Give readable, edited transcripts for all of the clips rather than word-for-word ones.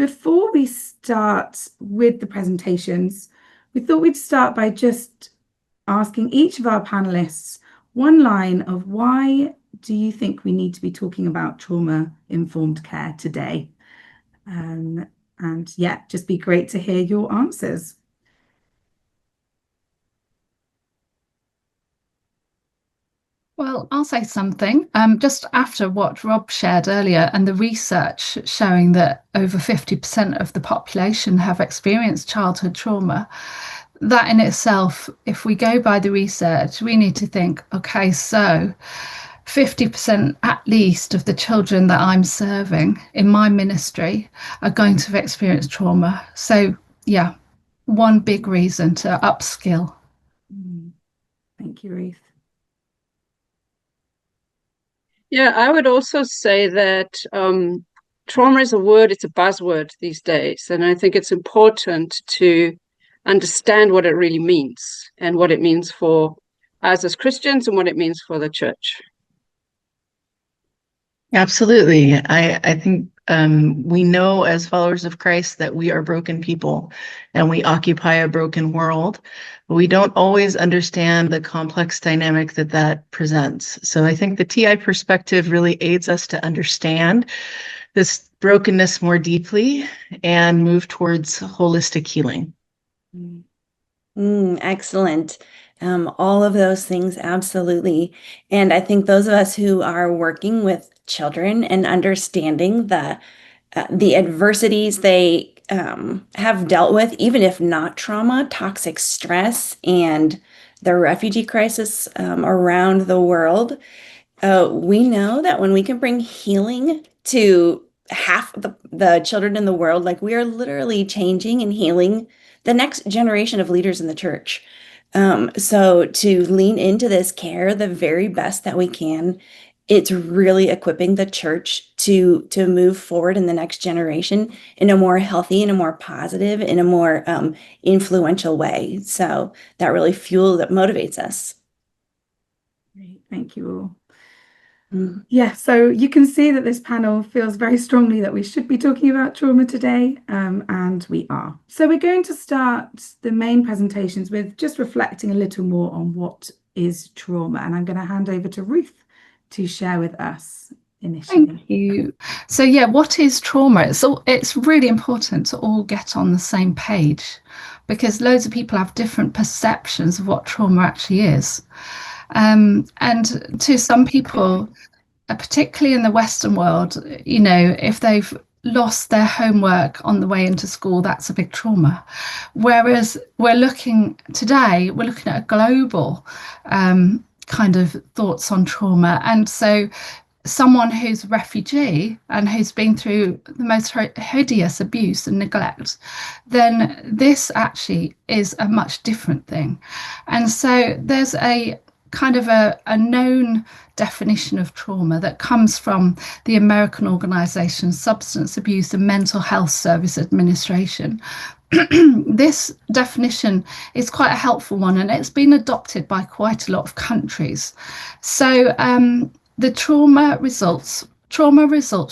before we start with the presentations, we thought we'd start by just asking each of our panelists one line of why do you think we need to be talking about trauma-informed care today? And yeah, just be great to hear your answers. Well, I'll say something. Just after what Rob shared earlier and the research showing that over 50% of the population have experienced childhood trauma, that in itself, if we go by the research, we need to think, okay, so 50% at least of the children that I'm serving in my ministry are going to have experienced trauma. So, yeah, one big reason to upskill. Thank you, Ruth. Yeah, I would also say that trauma is a word, it's a buzzword these days. And I think it's important to understand what it really means and what it means for us as Christians and what it means for the church. Absolutely. I think we know as followers of Christ that we are broken people and we occupy a broken world, but we don't always understand the complex dynamic that presents. So I think the TI perspective really aids us to understand this brokenness more deeply and move towards holistic healing. Excellent. All of those things, absolutely. And I think those of us who are working with children and understanding the adversities they have dealt with, even if not trauma, toxic stress, and the refugee crisis around the world, we know that when we can bring healing to half the children in the world, like we are literally changing and healing the next generation of leaders in the church. So to lean into this care the very best that we can, it's really equipping the church to move forward in the next generation in a more healthy, in a more positive, in a more influential way. So that really that motivates us. Great, thank you all. Yeah, so you can see that this panel feels very strongly that we should be talking about trauma today, and we are. So we're going to start the main presentations with just reflecting a little more on what is trauma, and I'm going to hand over to Ruth to share with us initially. Thank you. So yeah, what is trauma? So it's really important to all get on the same page because loads of people have different perceptions of what trauma actually is. And to some people, particularly in the Western world, you know, if they've lost their homework on the way into school, that's a big trauma. Whereas we're looking at a global kind of thoughts on trauma. And so someone who's a refugee and who's been through the most hideous abuse and neglect, then this actually is a much different thing. And so there's a kind of a known definition of trauma that comes from the American organization Substance Abuse and Mental Health Service Administration. This definition is quite a helpful one, and it's been adopted by quite a lot of countries. So the trauma results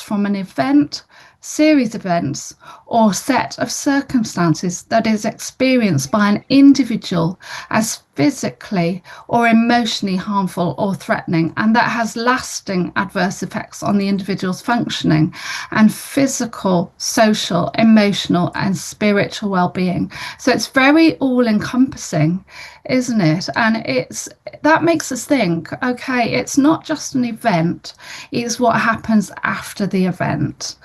from an event, series of events, or set of circumstances that is experienced by an individual as physically or emotionally harmful or threatening, and that has lasting adverse effects on the individual's functioning and physical, social, emotional, and spiritual well-being. So it's very all-encompassing, isn't it? And that makes us think, okay, it's not just an event, it's what happens after the event.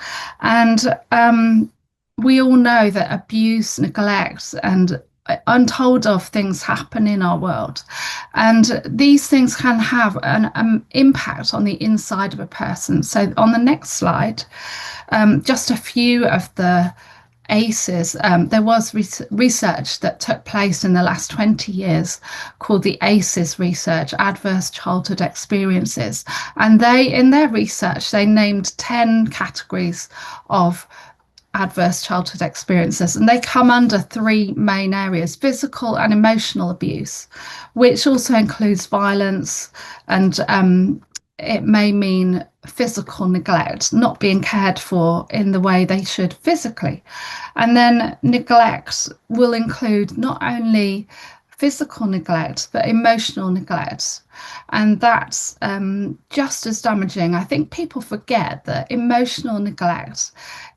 And we all know that abuse, neglect, and untold of things happen in our world, and these things can have an impact on the inside of a person. So on the next slide, just a few of the ACEs. There was research that took place in the last 20 years called the ACEs research, Adverse Childhood Experiences, and in their research they named 10 categories of adverse childhood experiences, and they come under three main areas: physical and emotional abuse, which also includes violence and it may mean physical neglect, not being cared for in the way they should physically. And then neglect will include not only physical neglect, but emotional neglect. And that's just as damaging. I think people forget that emotional neglect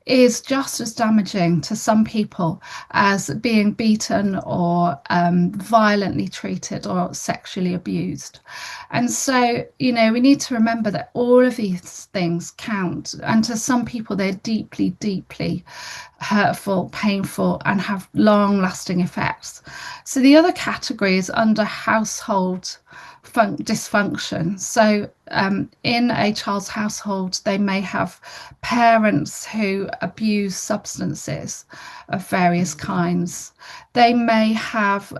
is just as damaging to some people as being beaten or violently treated or sexually abused. And so, you know, we need to remember that all of these things count. And to some people, they're deeply, deeply hurtful, painful, and have long lasting effects. So the other category is under household dysfunction. So in a child's household, they may have parents who abuse substances of various kinds. They may have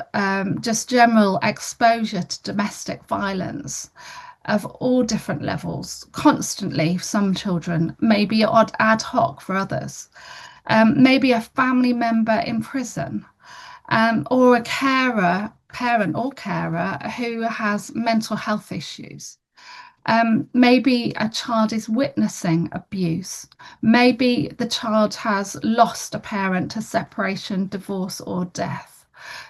just general exposure to domestic violence of all different levels, constantly for some children, maybe ad hoc for others. Maybe a family member in prison, or a carer, parent or carer who has mental health issues. Maybe a child is witnessing abuse. Maybe the child has lost a parent to separation, divorce, or death.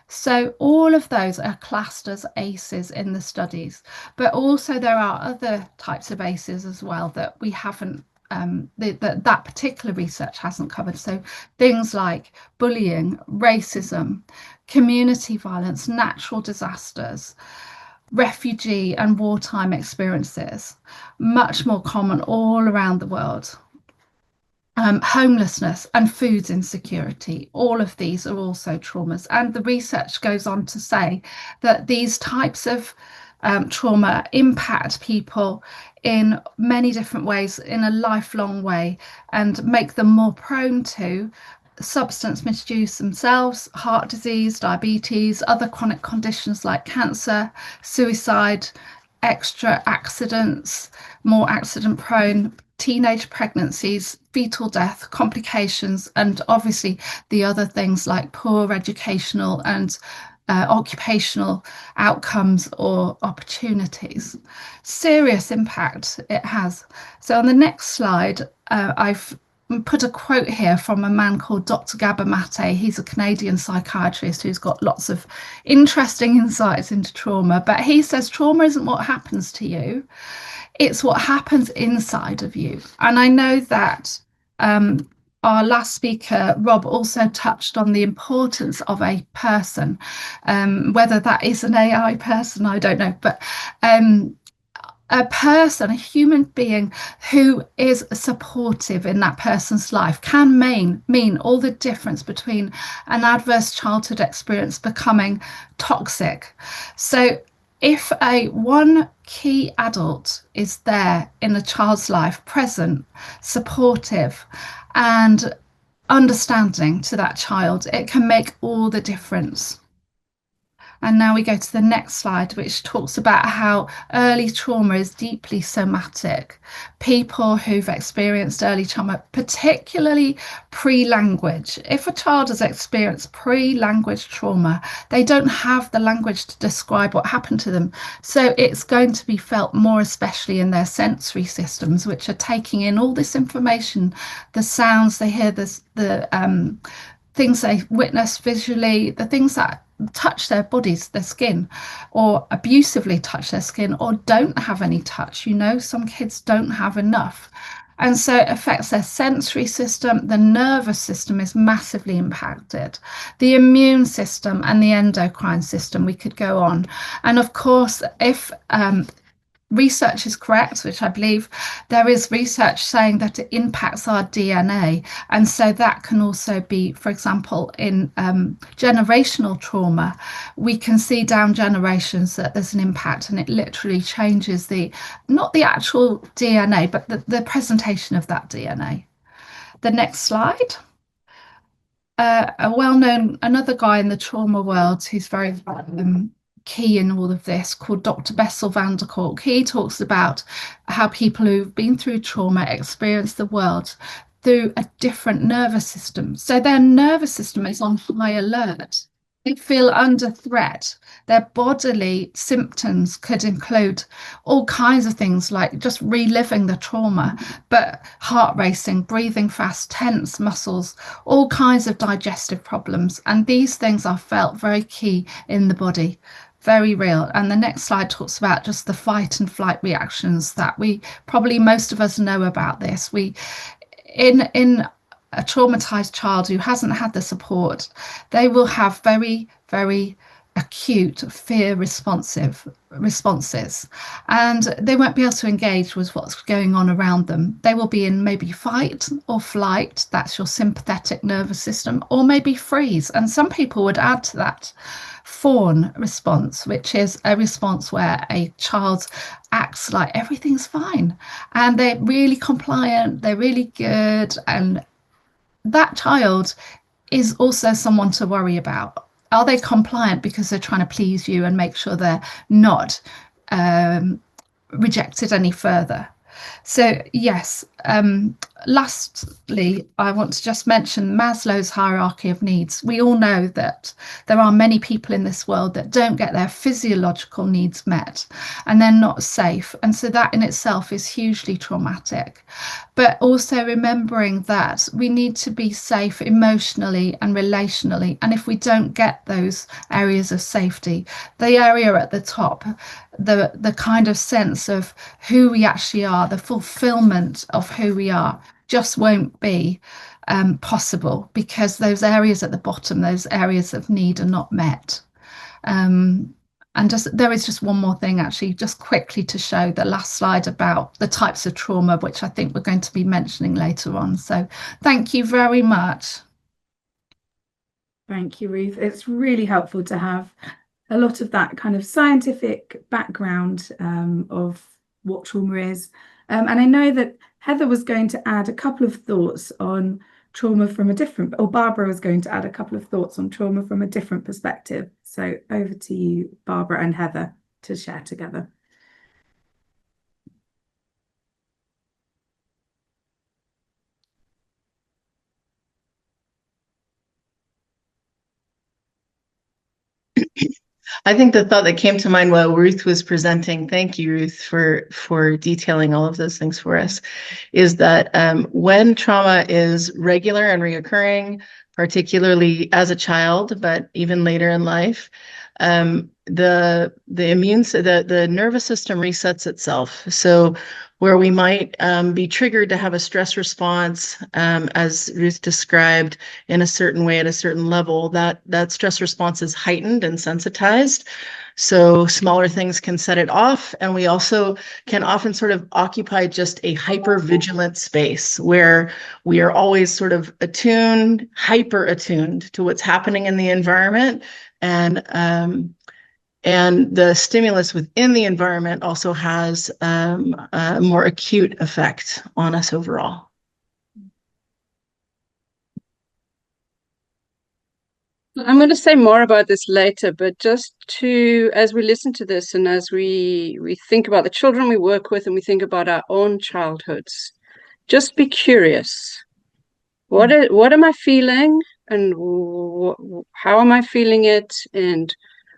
So all of those are classed as ACEs in the studies, but also there are other types of ACEs as well that we haven't that particular research hasn't covered. So things like bullying, racism, community violence, natural disasters, refugee and wartime experiences, much more common all around the world. Homelessness and food insecurity, all of these are also traumas. And the research goes on to say that these types of trauma impact people in many different ways, in a lifelong way, and make them more prone to substance misuse themselves, heart disease, diabetes, other chronic conditions like cancer, suicide, extra accidents, more accident prone, teenage pregnancies, fetal death, complications, and obviously the other things like poor educational and occupational outcomes or opportunities. Serious impact it has. So on the next slide, I've put a quote here from a man called Dr. Gabor Mate. He's a Canadian psychiatrist who's got lots of interesting insights into trauma, but he says trauma isn't what happens to you, it's what happens inside of you. And I know that our last speaker, Rob, also touched on the importance of a person, whether that is an AI person, I don't know, but a person, a human being who is supportive in that person's life can mean all the difference between an adverse childhood experience becoming toxic. So if one key adult is there in a child's life, present, supportive, and understanding to that child, it can make all the difference. And now we go to the next slide, which talks about how early trauma is deeply somatic. People who've experienced early trauma, particularly pre-language. If a child has experienced pre-language trauma, they don't have the language to describe what happened to them. So it's going to be felt more especially in their sensory systems, which are taking in all this information, the sounds they hear, the things they witness visually, the things that touch their bodies, their skin, or abusively touch their skin, or don't have any touch. You know, some kids don't have enough. And so it affects their sensory system. The nervous system is massively impacted. The immune system and the endocrine system, we could go on. And of course, if research is correct, which I believe there is research saying that it impacts our DNA. And so that can also be, for example, in generational trauma, we can see down generations that there's an impact, and it literally changes not the actual DNA, but the presentation of that DNA. The next slide. A well-known, another guy in the trauma world who's very key in all of this, called Dr. Bessel van der Kolk. He talks about how people who've been through trauma experience the world through a different nervous system. So their nervous system is on high alert They feel under threat. Their bodily symptoms could include all kinds of things like just reliving the trauma, but heart racing, breathing fast, tense muscles, all kinds of digestive problems. And these things are felt very key in the body, very real. And the next slide talks about just the fight and flight reactions that we probably most of us know about this. In a traumatized child who hasn't had the support, they will have very, very acute fear responses, and they won't be able to engage with what's going on around them. They will be in maybe fight or flight, that's your sympathetic nervous system, or maybe freeze. And some people would add to that fawn response, which is a response where a child acts like everything's fine and they're really compliant, they're really good, and that child is also someone to worry about. Are they compliant because they're trying to please you and make sure they're not rejected any further? So yes, lastly, I want to just mention Maslow's hierarchy of needs. We all know that there are many people in this world that don't get their physiological needs met and they're not safe. And so that in itself is hugely traumatic. But also remembering that we need to be safe emotionally and relationally. And if we don't get those areas of safety, the area at the top, the kind of sense of who we actually are, the fulfillment of who we are, just won't be possible, because those areas at the bottom, those areas of need, are not met. And just there is just one more thing, actually, just quickly to show the last slide about the types of trauma, which I think we're going to be mentioning later on. So thank you very much. Thank you, Ruth. It's really helpful to have a lot of that kind of scientific background of what trauma is. And I know that Heather was going to add a couple of thoughts on trauma from a different, or Barbara was going to add a couple of thoughts on trauma from a different perspective. So over to you, Barbara and Heather, to share together. I think the thought that came to mind while Ruth was presenting, thank you, Ruth, for detailing all of those things for us, is that when trauma is regular and reoccurring, particularly as a child, but even later in life, the nervous system resets itself. So where we might be triggered to have a stress response, as Ruth described, in a certain way at a certain level, that stress response is heightened and sensitized. So smaller things can set it off. And we also can often sort of occupy just a hyper vigilant space where we are always sort of attuned, hyper attuned to what's happening in the environment. And the stimulus within the environment also has a more acute effect on us overall. I'm going to say more about this later, but just as we listen to this and as we think about the children we work with and we think about our own childhoods, just be curious. What am I feeling, and how am I feeling it, and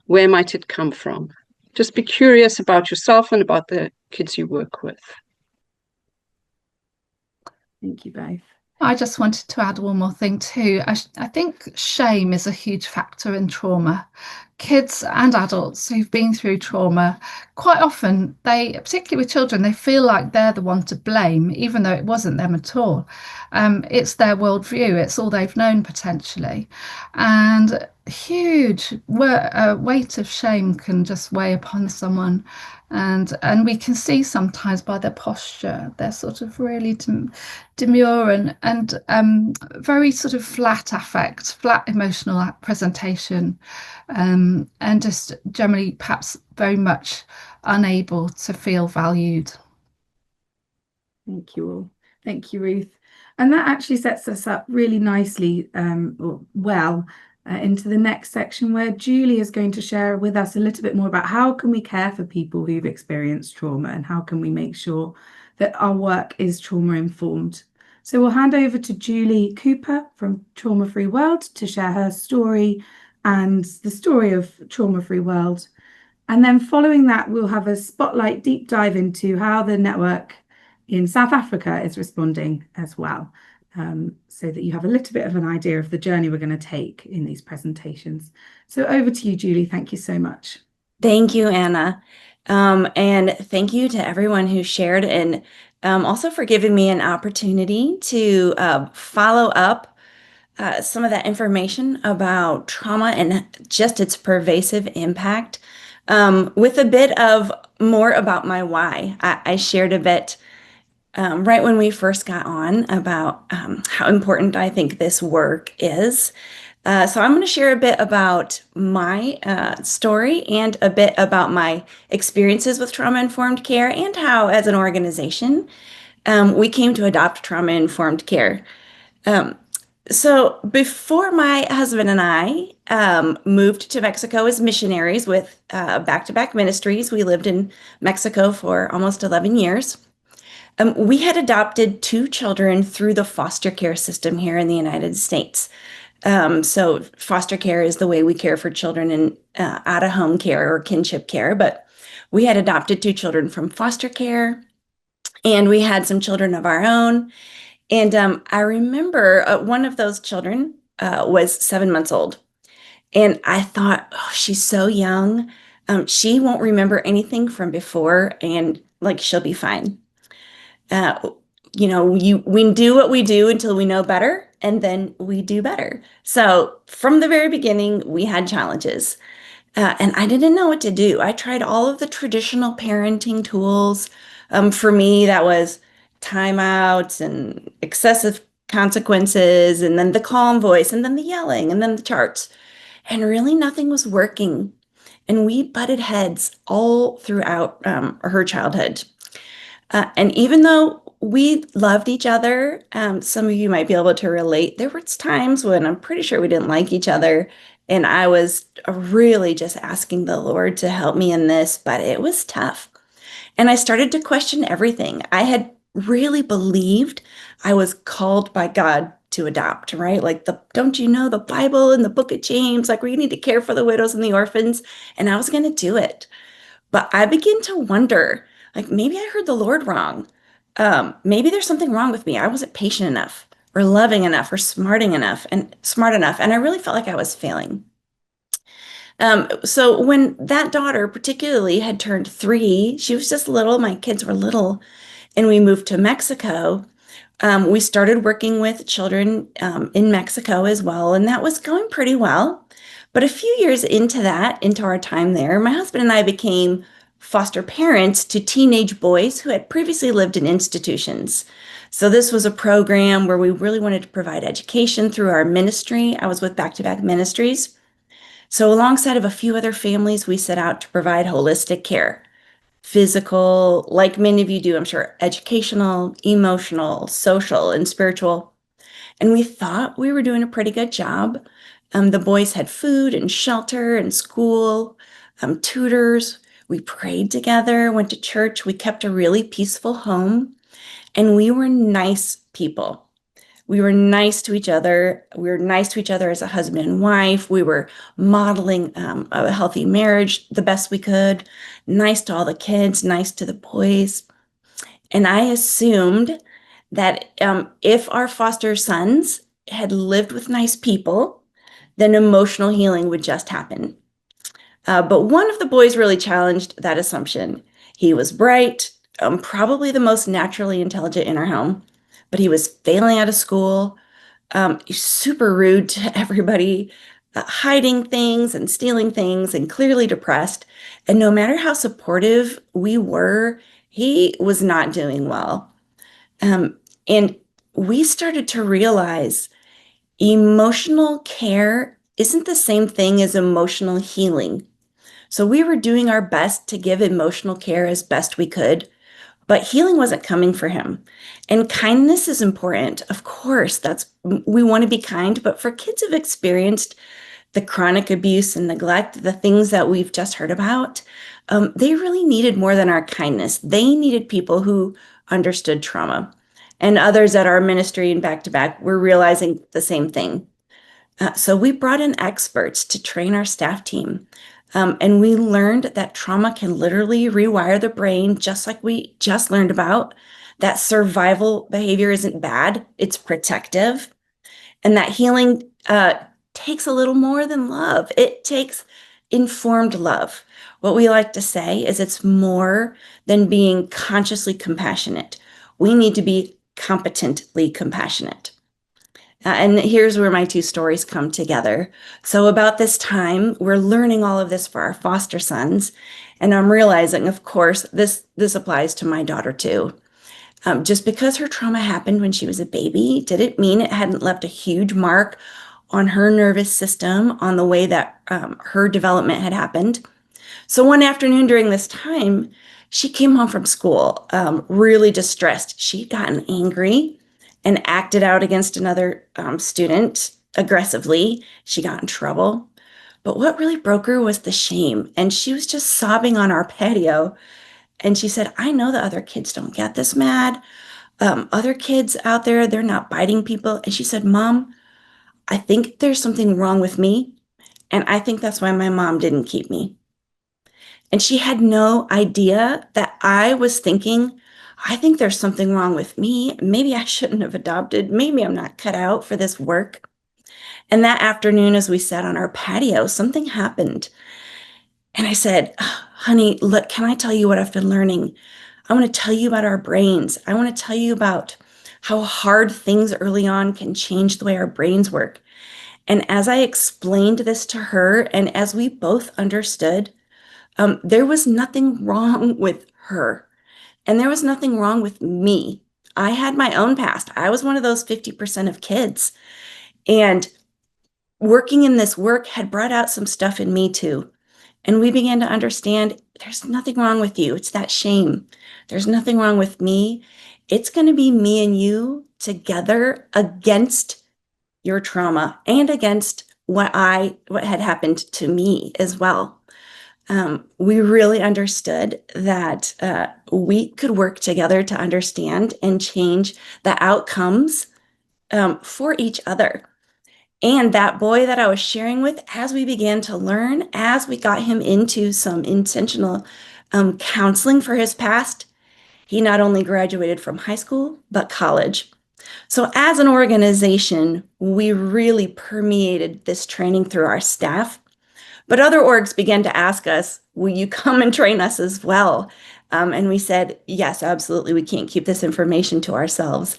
where might it come from? Just be curious about yourself and about the kids you work with. Thank you both. I just wanted to add one more thing too. I think shame is a huge factor in trauma. Kids and adults who've been through trauma, quite often, particularly with children, they feel like they're the one to blame, even though it wasn't them at all. It's their worldview, it's all they've known potentially. And huge weight of shame can just weigh upon someone. And we can see sometimes by their posture, they're sort of really demure and very sort of flat affect, flat emotional presentation, and just generally perhaps very much unable to feel valued. Thank you all. Thank you, Ruth. And that actually sets us up really nicely, into the next section, where Julie is going to share with us a little bit more about how can we care for people who've experienced trauma, and how can we make sure that our work is trauma informed. So we'll hand over to Julie Cooper from Trauma Free World to share her story and the story of Trauma Free World. And then following that, we'll have a spotlight deep dive into how the network in South Africa is responding as well, so that you have a little bit of an idea of the journey we're going to take in these presentations. So over to you, Julie. Thank you so much. Thank you, Anna. And thank you to everyone who shared, and also for giving me an opportunity to follow up some of that information about trauma and just its pervasive impact, with a bit of more about my why. I shared a bit right when we first got on about how important I think this work is. So I'm going to share a bit about my story and a bit about my experiences with trauma-informed care and how, as an organization, we came to adopt trauma-informed care. So before my husband and I moved to Mexico as missionaries with back-to-back ministries, we lived in Mexico for almost 11 years. We had adopted 2 children through the foster care system here in the United States. So foster care is the way we care for children in out-of-home care or kinship care, but we had adopted 2 children from foster care, and we had some children of our own. And I remember one of those children was 7 months old. And I thought, oh, she's so young. She won't remember anything from before, and like she'll be fine. We do what we do until we know better, and then we do better. So from the very beginning, we had challenges, and I didn't know what to do. I tried all of the traditional parenting tools. For me, that was timeouts and excessive consequences, and then the calm voice, and then the yelling, and then the charts. And really nothing was working. And we butted heads all throughout her childhood. And even though we loved each other, some of you might be able to relate, there were times when I'm pretty sure we didn't like each other. And I was really just asking the Lord to help me in this, but it was tough. And I started to question everything. I had really believed I was called by God to adopt, right? Like, don't you know the Bible and the book of James, like where you need to care for the widows and the orphans? And I was going to do it. But I began to wonder, like, maybe I heard the Lord wrong. Maybe there's something wrong with me. I wasn't patient enough or loving enough or smart enough. And I really felt like I was failing. So when that daughter particularly had turned 3, she was just little, my kids were little, and we moved to Mexico. We started working with children in Mexico as well, and that was going pretty well. But a few years into our time there, my husband and I became foster parents to teenage boys who had previously lived in institutions. So this was a program where we really wanted to provide education through our ministry. I was with Back-to-Back Ministries. So alongside of a few other families, we set out to provide holistic care. Physical, like many of you do, I'm sure, educational, emotional, social, and spiritual. And we thought we were doing a pretty good job. The boys had food and shelter and school, tutors. We prayed together, went to church. We kept a really peaceful home, and we were nice people. We were nice to each other. We were nice to each other as a husband and wife. We were modeling a healthy marriage the best we could, nice to all the kids, nice to the boys. And I assumed that if our foster sons had lived with nice people, then emotional healing would just happen. But one of the boys really challenged that assumption. He was bright, probably the most naturally intelligent in our home, but he was failing out of school, super rude to everybody, hiding things and stealing things, and clearly depressed. And no matter how supportive we were, he was not doing well. And we started to realize emotional care isn't the same thing as emotional healing. So we were doing our best to give emotional care as best we could, but healing wasn't coming for him. And kindness is important. Of course, we want to be kind, but for kids who've experienced the chronic abuse and neglect, the things that we've just heard about, they really needed more than our kindness. They needed people who understood trauma. And others at our ministry and Back-to-Back were realizing the same thing. So we brought in experts to train our staff team. And we learned that trauma can literally rewire the brain, just like we just learned about. That survival behavior isn't bad, it's protective. And that healing takes a little more than love. It takes informed love. What we like to say is it's more than being consciously compassionate. We need to be competently compassionate. And here's where my two stories come together. So about this time, we're learning all of this for our foster sons. And I'm realizing, of course, this applies to my daughter too. Just because her trauma happened when she was a baby didn't mean it hadn't left a huge mark on her nervous system, on the way that her development had happened. So one afternoon during this time, she came home from school really distressed. She'd gotten angry and acted out against another student aggressively. She got in trouble. But what really broke her was the shame. And she was just sobbing on our patio. And she said, I know the other kids don't get this mad. Other kids out there, they're not biting people. And she said, Mom, I think there's something wrong with me. And I think that's why my mom didn't keep me. And she had no idea that I was thinking, I think there's something wrong with me. Maybe I shouldn't have adopted. Maybe I'm not cut out for this work. And that afternoon, as we sat on our patio, something happened. And I said, honey, look, can I tell you what I've been learning? I want to tell you about our brains. I want to tell you about how hard things early on can change the way our brains work. And as I explained this to her, and as we both understood, there was nothing wrong with her. And there was nothing wrong with me. I had my own past. I was one of those 50% of kids. And working in this work had brought out some stuff in me too. And we began to understand there's nothing wrong with you. It's that shame. There's nothing wrong with me. It's going to be me and you together against your trauma and against what had happened to me as well. We really understood that we could work together to understand and change the outcomes for each other. And that boy that I was sharing with, as we began to learn, as we got him into some intentional counseling for his past, he not only graduated from high school, but college. So as an organization, we really permeated this training through our staff. But other orgs began to ask us, will you come and train us as well? And we said, yes, absolutely. We can't keep this information to ourselves.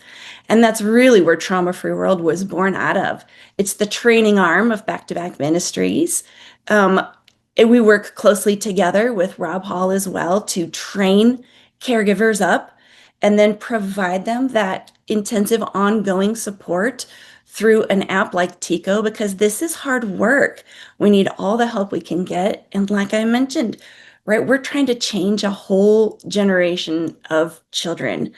And that's really where Trauma Free World was born out of. It's the training arm of Back to Back Ministries. We work closely together with Rob Hall as well to train caregivers up and then provide them that intensive ongoing support through an app like Tico, because this is hard work. We need all the help we can get. And like I mentioned, right, we're trying to change a whole generation of children.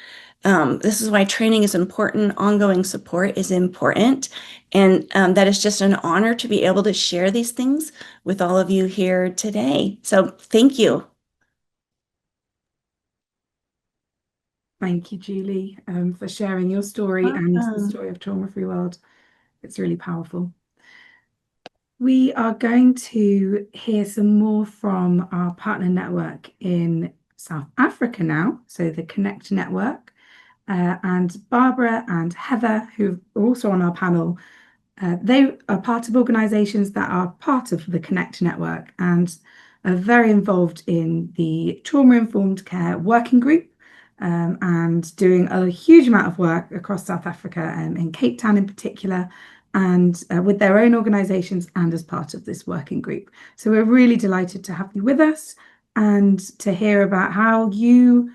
This is why training is important. Ongoing support is important. And that is just an honor to be able to share these things with all of you here today. So thank you. Thank you, Julie, for sharing your story and the story of Trauma Free World. It's really powerful. We are going to hear some more from our partner network in South Africa now, so the Connect Network. And Barbara and Heather, who are also on our panel, they are part of organisations that are part of the Connect Network and are very involved in the trauma-informed care working group. And doing a huge amount of work across South Africa, in Cape Town in particular, and with their own organisations and as part of this working group. So we're really delighted to have you with us and to hear about how you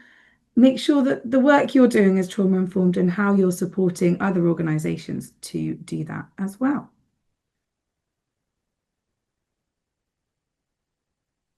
make sure that the work you're doing is trauma-informed and how you're supporting other organisations to do that as well.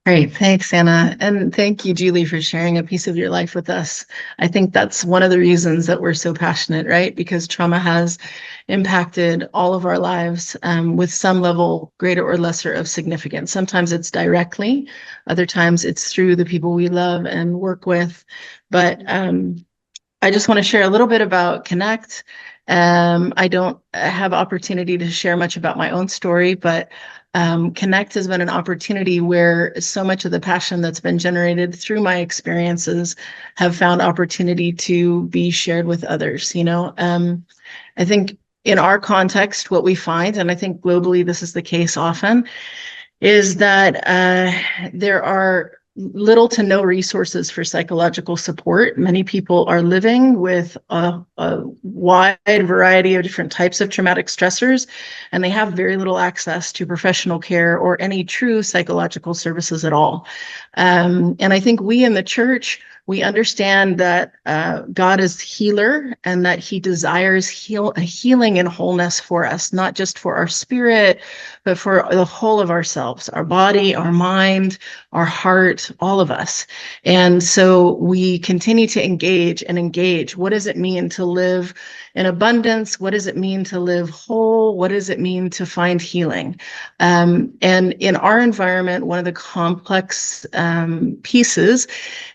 Great. Thanks, Anna. And thank you, Julie, for sharing a piece of your life with us. I think that's one of the reasons that we're so passionate, right? Because trauma has impacted all of our lives with some level, greater or lesser, of significance. Sometimes it's directly, other times it's through the people we love and work with. But I just want to share a little bit about Connect I don't have opportunity to share much about my own story, but Connect has been an opportunity where so much of the passion that's been generated through my experiences have found opportunity to be shared with others. I think in our context, what we find, and I think globally this is the case often, is that there are little to no resources for psychological support. Many people are living with a wide variety of different types of traumatic stressors, and they have very little access to professional care or any true psychological services at all. And I think we in the church, we understand that God is healer and that he desires healing and wholeness for us, not just for our spirit, but for the whole of ourselves, our body, our mind, our heart, all of us. And so we continue to engage. What does it mean to live in abundance? What does it mean to live whole? What does it mean to find healing? And in our environment, one of the complex pieces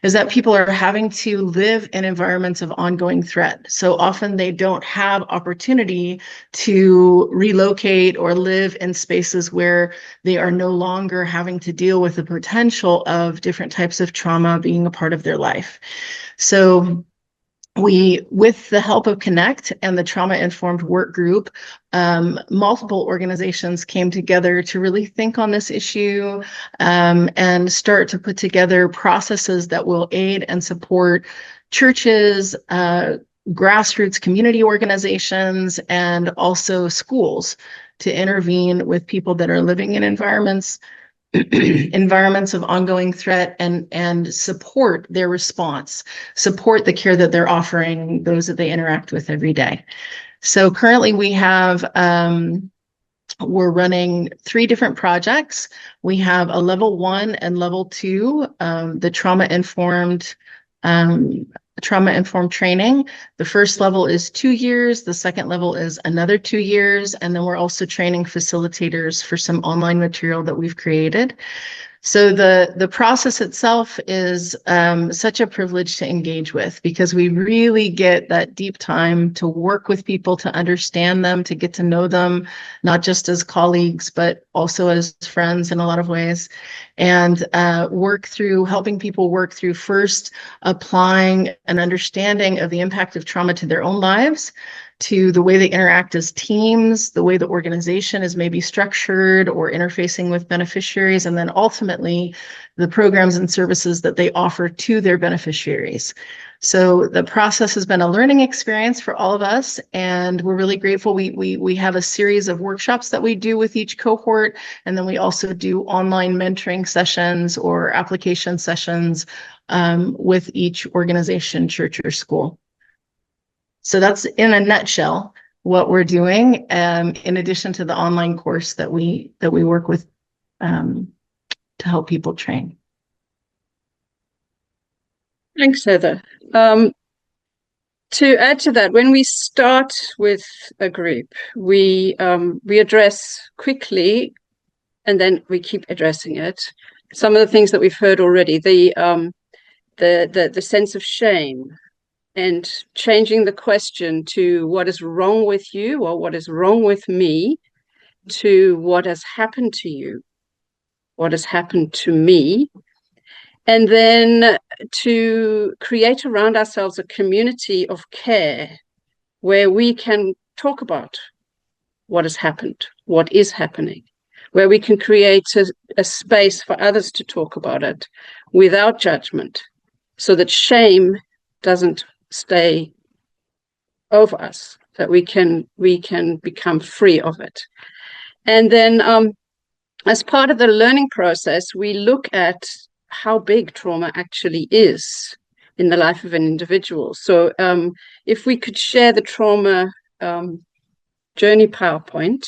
is that people are having to live in environments of ongoing threat. So often they don't have opportunity to relocate or live in spaces where they are no longer having to deal with the potential of different types of trauma being a part of their life. So we, with the help of Connect and the trauma-informed work group, multiple organizations came together to really think on this issue and start to put together processes that will aid and support churches, grassroots community organizations, and also schools to intervene with people that are living in environments of ongoing threat and support their response, support the care that they're offering those that they interact with every day. So currently we have, we're running 3 different projects. We have a level 1 and level 2, the trauma-informed training. The first level is 2 years. The second level is another 2 years. And then we're also training facilitators for some online material that we've created. So the process itself is such a privilege to engage with, because we really get that deep time to work with people, to understand them, to get to know them, not just as colleagues, but also as friends in a lot of ways, and helping people work through first applying an understanding of the impact of trauma to their own lives, to the way they interact as teams, the way the organization is maybe structured or interfacing with beneficiaries, and then ultimately the programs and services that they offer to their beneficiaries. So the process has been a learning experience for all of us, and we're really grateful. We have a series of workshops that we do with each cohort, and then we also do online mentoring sessions or application sessions with each organization, church, or school. So that's in a nutshell what we're doing, in addition to the online course that we work with to help people train. Thanks, Heather. To add to that, when we start with a group, we address quickly, and then we keep addressing it. Some of the things that we've heard already, the sense of shame, and changing the question to what is wrong with you or what is wrong with me to what has happened to you, what has happened to me, and then to create around ourselves a community of care where we can talk about what has happened, what is happening, where we can create a space for others to talk about it without judgment, so that shame doesn't stay over us, that we can become free of it. And then as part of the learning process, we look at how big trauma actually is in the life of an individual. So if we could share the trauma journey PowerPoint.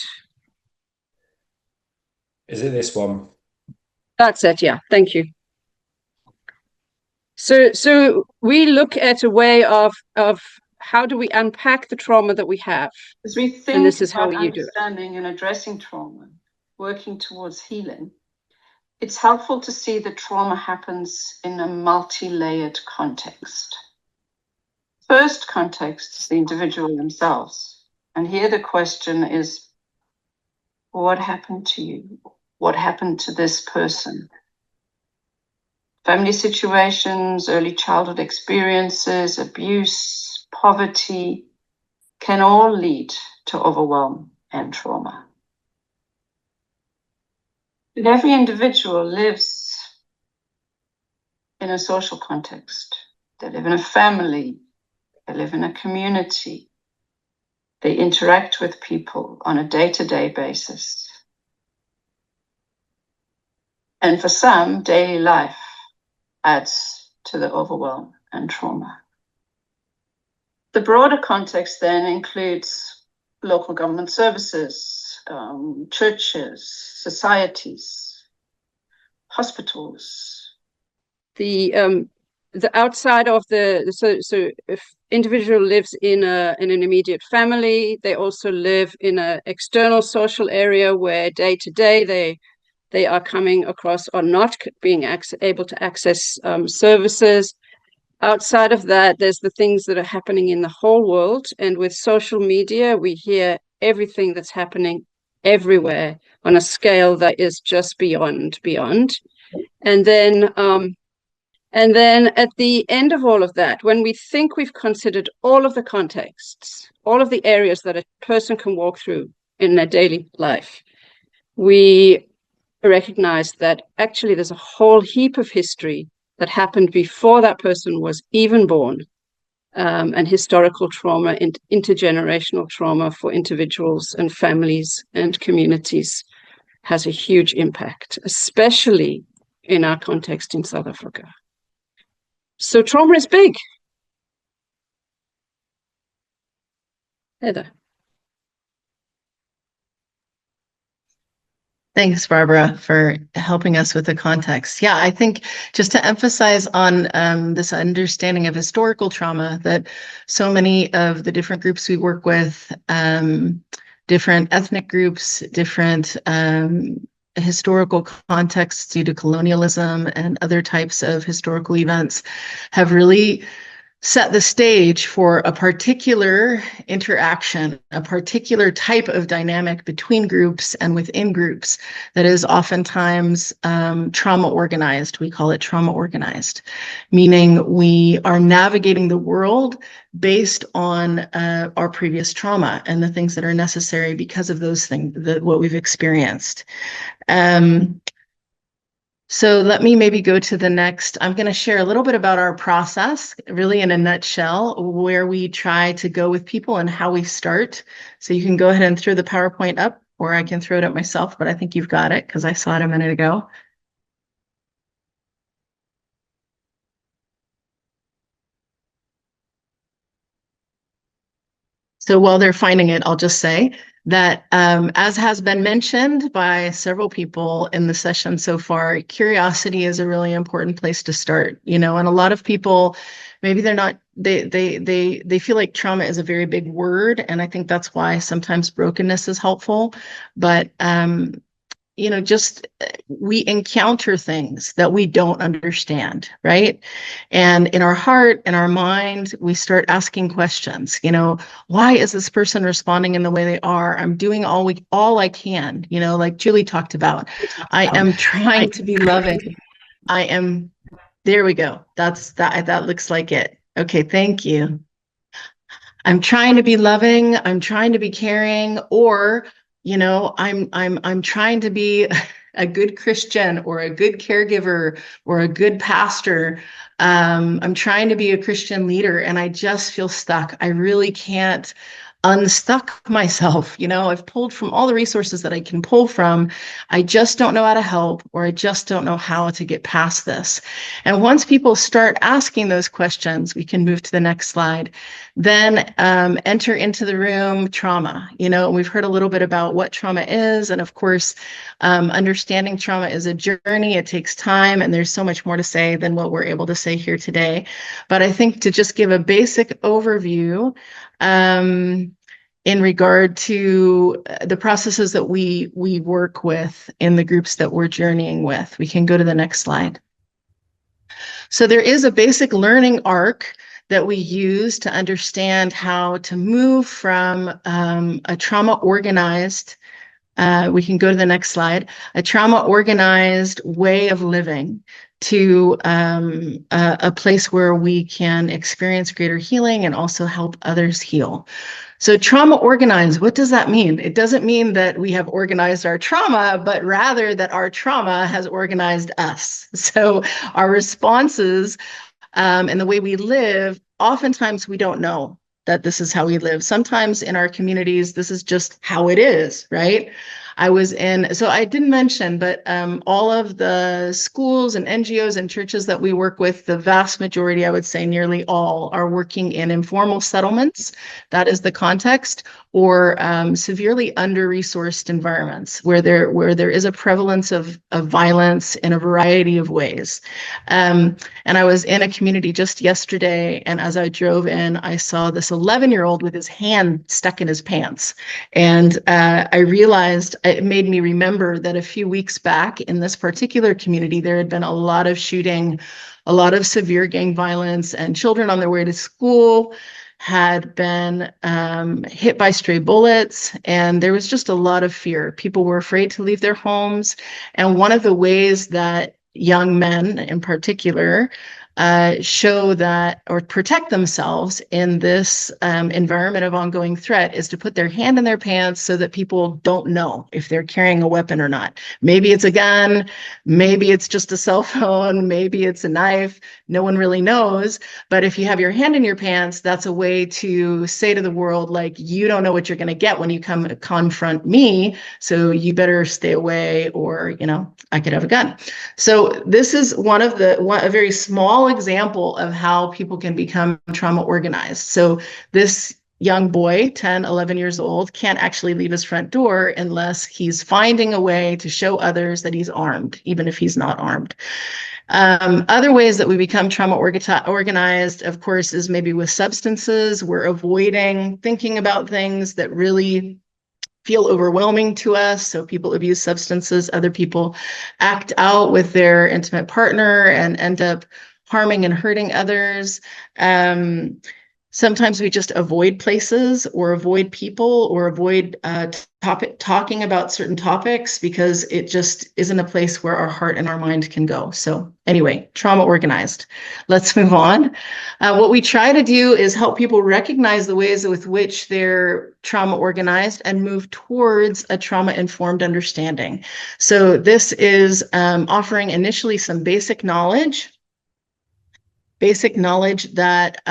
Is it this one? That's it, yeah, thank you. So we look at a way of how do we unpack the trauma that we have, as we think and this is about how you do it. Understanding and addressing trauma, working towards healing, it's helpful to see that trauma happens in a multi-layered context. First context is the individual themselves. And here the question is, what happened to you? What happened to this person? Family situations, early childhood experiences, abuse, poverty can all lead to overwhelm and trauma. And every individual lives in a social context. They live in a family, they live in a community, they interact with people on a day-to-day basis. And for some, daily life adds to the overwhelm and trauma. The broader context then includes local government services, churches, societies, hospitals. The outside of so if individual lives in an immediate family, they also live in an external social area where day to day they are coming across or not being able to access services. Outside of that, there's the things that are happening in the whole world. And with social media, we hear everything that's happening everywhere on a scale that is just beyond. And then at the end of all of that, when we think we've considered all of the contexts, all of the areas that a person can walk through in their daily life, we recognize that actually there's a whole heap of history that happened before that person was even born, and historical trauma and intergenerational trauma for individuals and families and communities has a huge impact, especially in our context in South Africa. So trauma is big. Heather. Thanks, Barbara, for helping us with the context. Yeah, I think just to emphasize on this understanding of historical trauma, that so many of the different groups we work with, different ethnic groups, different historical contexts due to colonialism and other types of historical events, have really set the stage for a particular interaction, a particular type of dynamic between groups and within groups that is oftentimes trauma organized. We call it trauma organized, meaning we are navigating the world based on our previous trauma and the things that are necessary because of those things, what we've experienced. So let me maybe go to the next. I'm going to share a little bit about our process, really in a nutshell, where we try to go with people and how we start. So you can go ahead and throw the PowerPoint up, or I can throw it up myself, but I think you've got it because I saw it a minute ago. So while they're finding it, I'll just say that as has been mentioned by several people in the session so far, curiosity is a really important place to start, and a lot of people, maybe they're not, they feel like trauma is a very big word. And I think that's why sometimes brokenness is helpful. But just we encounter things that we don't understand, right? And in our heart, in our mind, we start asking questions, why is this person responding in the way they are? I'm doing all I can, like Julie talked about. I am trying to be loving. There we go. That looks like it. Okay, thank you. I'm trying to be loving, I'm trying to be caring, or I'm trying to be a good Christian or a good caregiver or a good pastor. I'm trying to be a Christian leader and I just feel stuck. I really can't unstuck myself. I've pulled from all the resources that I can pull from. I just don't know how to help, or I just don't know how to get past this. And once people start asking those questions, we can move to the next slide. Then enter into the room trauma. We've heard a little bit about what trauma is. And of course, understanding trauma is a journey. It takes time. And there's so much more to say than what we're able to say here today. But I think to just give a basic overview, in regard to the processes that we work with in the groups that we're journeying with. We can go to the next slide. So there is a basic learning arc that we use to understand how to move from a trauma organized, we can go to the next slide, a trauma organized way of living to a place where we can experience greater healing and also help others heal. So trauma organized, what does that mean? It doesn't mean that we have organized our trauma, but rather that our trauma has organized us. So our responses and the way we live, oftentimes we don't know that this is how we live. Sometimes in our communities, this is just how it is, right? So I didn't mention, but all of the schools and NGOs and churches that we work with, the vast majority, I would say nearly all, are working in informal settlements. That is the context, or severely under-resourced environments where there is a prevalence of violence in a variety of ways. And I was in a community just yesterday, and as I drove in, I saw this 11-year-old with his hand stuck in his pants. And I realized, it made me remember that a few weeks back in this particular community, there had been a lot of shooting, a lot of severe gang violence, and children on their way to school had been hit by stray bullets, and there was just a lot of fear. People were afraid to leave their homes. And one of the ways that young men in particular show that or protect themselves in this environment of ongoing threat is to put their hand in their pants so that people don't know if they're carrying a weapon or not. Maybe it's a gun, maybe it's just a cell phone, maybe it's a knife. No one really knows. But if you have your hand in your pants, that's a way to say to the world, like, you don't know what you're going to get when you come confront me, so you better stay away, or, I could have a gun. So this is a very small example of how people can become trauma organized. So this young boy, 10, 11 years old, can't actually leave his front door unless he's finding a way to show others that he's armed, even if he's not armed. Other ways that we become trauma organized, of course, is maybe with substances. We're avoiding thinking about things that really feel overwhelming to us. So people abuse substances, other people act out with their intimate partner and end up harming and hurting others. Sometimes we just avoid places or avoid people or avoid talking about certain topics because it just isn't a place where our heart and our mind can go. So anyway, trauma organized. Let's move on. What we try to do is help people recognize the ways with which they're trauma organized and move towards a trauma-informed understanding. So this is offering initially some basic knowledge that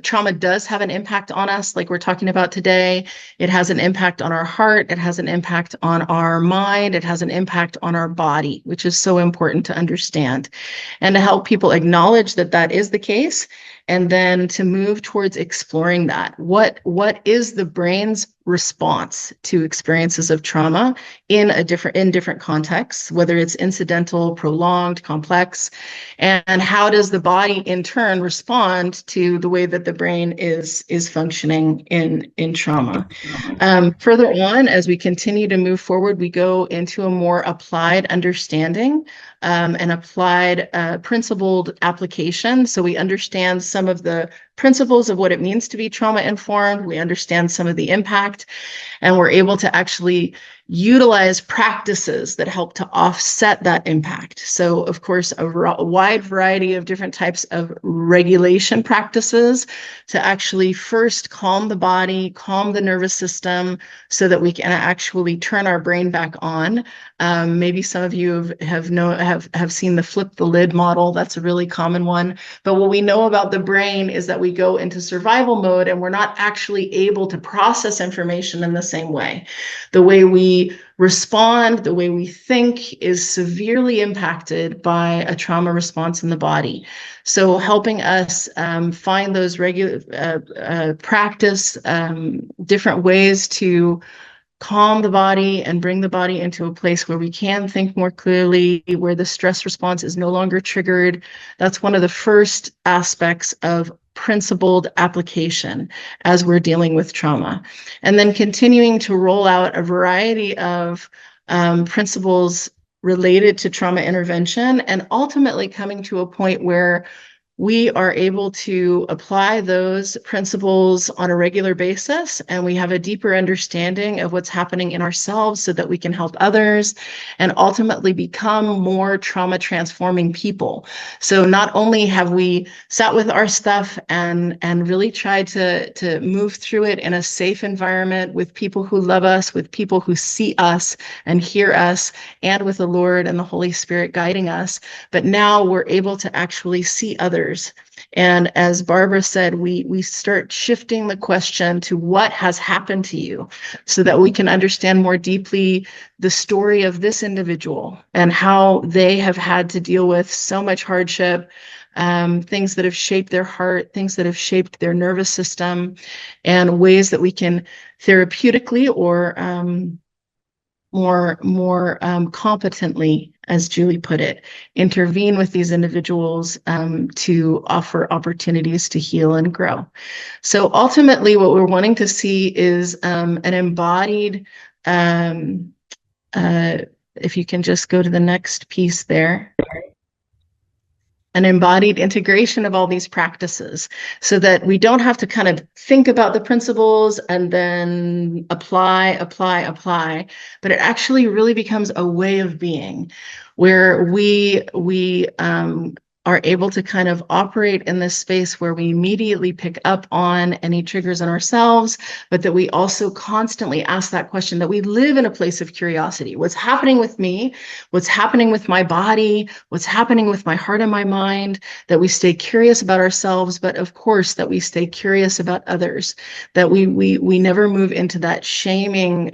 trauma does have an impact on us, like we're talking about today. It has an impact on our heart. It has an impact on our mind. It has an impact on our body, which is so important to understand. And to help people acknowledge that that is the case, and then to move towards exploring that. What is the brain's response to experiences of trauma in different contexts, whether it's incidental, prolonged, complex, and how does the body in turn respond to the way that the brain is functioning in trauma. Further on, as we continue to move forward, we go into a more applied understanding and applied principled application. So we understand some of the principles of what it means to be trauma informed. We understand some of the impact, and we're able to actually utilize practices that help to offset that impact. So, of course, a wide variety of different types of regulation practices to actually first calm the body, calm the nervous system, so that we can actually turn our brain back on. Maybe some of you have seen the flip the lid model. That's a really common one. But what we know about the brain is that we go into survival mode and we're not actually able to process information in the same way. The way we respond, the way we think is severely impacted by a trauma response in the body. So helping us find those practice different ways to calm the body and bring the body into a place where we can think more clearly, where the stress response is no longer triggered. That's one of the first aspects of principled application as we're dealing with trauma. And then continuing to roll out a variety of principles related to trauma intervention, and ultimately coming to a point where we are able to apply those principles on a regular basis, and we have a deeper understanding of what's happening in ourselves so that we can help others and ultimately become more trauma transforming people. So not only have we sat with our stuff and really tried to move through it in a safe environment with people who love us, with people who see us and hear us, and with the Lord and the Holy Spirit guiding us, but now we're able to actually see others. And as Barbara said, we start shifting the question to what has happened to you so that we can understand more deeply the story of this individual and how they have had to deal with so much hardship, things that have shaped their heart, things that have shaped their nervous system, and ways that we can therapeutically or more competently, as Julie put it, intervene with these individuals to offer opportunities to heal and grow. So ultimately, what we're wanting to see is an embodied, if you can just go to the next piece there, an embodied integration of all these practices so that we don't have to kind of think about the principles and then apply, but it actually really becomes a way of being where we are able to kind of operate in this space where we immediately pick up on any triggers in ourselves, but that we also constantly ask that question, that we live in a place of curiosity. What's happening with me? What's happening with my body? What's happening with my heart and my mind? That we stay curious about ourselves, but of course that we stay curious about others, that we never move into that shaming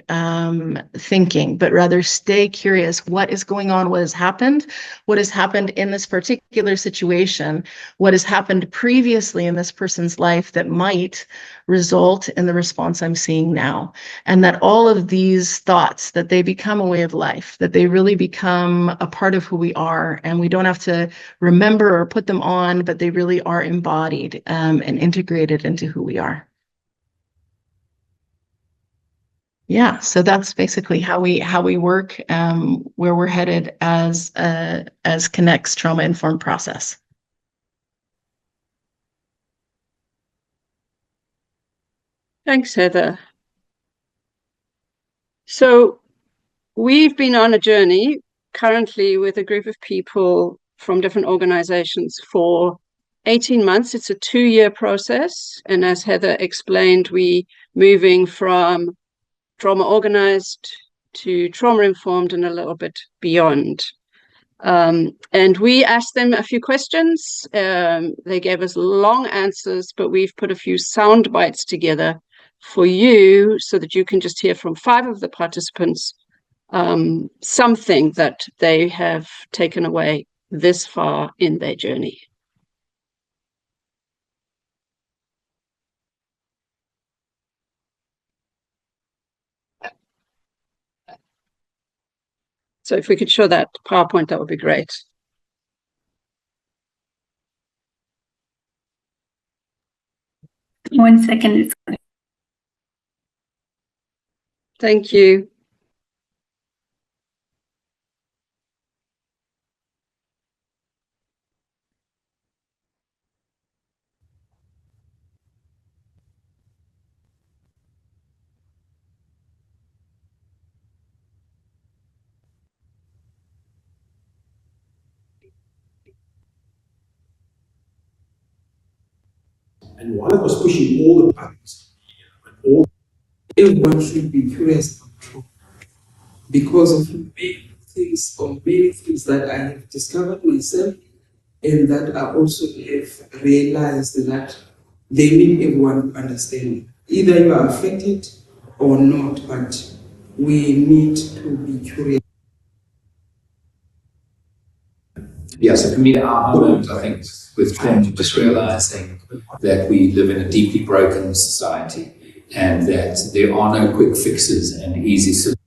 thinking, but rather stay curious. What is going on? What has happened? What has happened in this particular situation? What has happened previously in this person's life that might result in the response I'm seeing now? And that all of these thoughts, that they become a way of life, that they really become a part of who we are, and we don't have to remember or put them on, but they really are embodied and integrated into who we are. Yeah, so that's basically how we work, where we're headed as Connect's trauma-informed process. Thanks, Heather. So we've been on a journey currently with a group of people from different organizations for 18 months. It's a 2-year process. And as Heather explained, we moving from trauma organized to trauma informed and a little bit beyond. And we asked them a few questions. They gave us long answers, but we've put a few sound bites together for you so that you can just hear from 5 of the participants something that they have taken away this far in their journey. So if we could show that PowerPoint, that would be great. One second. Thank you. And one was pushing all the buttons. Everyone should be curious because of many things that I have discovered myself and that I also have realized that they need everyone to understand. Either you are affected or not, but we need to be curious. Yeah, so for me, the aha moment, I think, with trauma, just realizing that we live in a deeply broken society and that there are no quick fixes and easy solutions.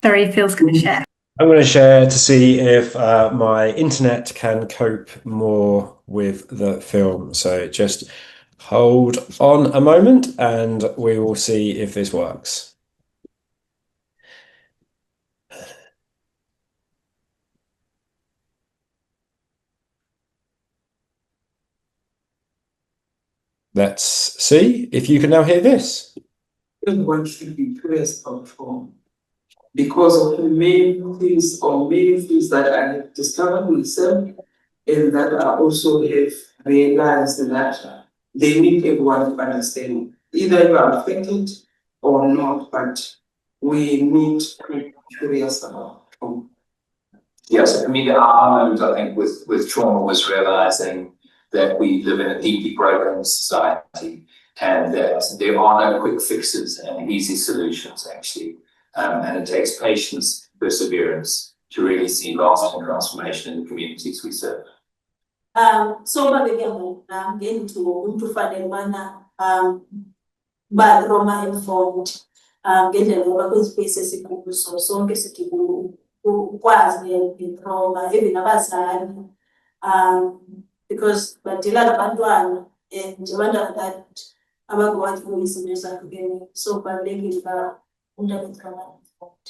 Sorry, Phil's going to share. I'm going to share to see if my internet can cope more with the film. So just hold on a moment and we will see if this works. Let's see if you can now hear this. Everyone should be curious about trauma because of many things that I have discovered myself and that I also have realized that they need everyone to understand. Either you are affected or not, but we need to be curious about trauma. Yes, I mean, our moment, I think, with trauma was realizing that we live in a deeply broken society and that there are no quick fixes and easy solutions, actually. And it takes patience, perseverance to really see lasting transformation in the communities we serve. So but Roma informed ngendlela ngoba kwizipesi esikuso sonke sithi ukwazi ngetrauma even abazali because badila nabantwana and abantwana that abakwazi izinto ezahlukene so kubalulekile uba umntwana etrauma informed.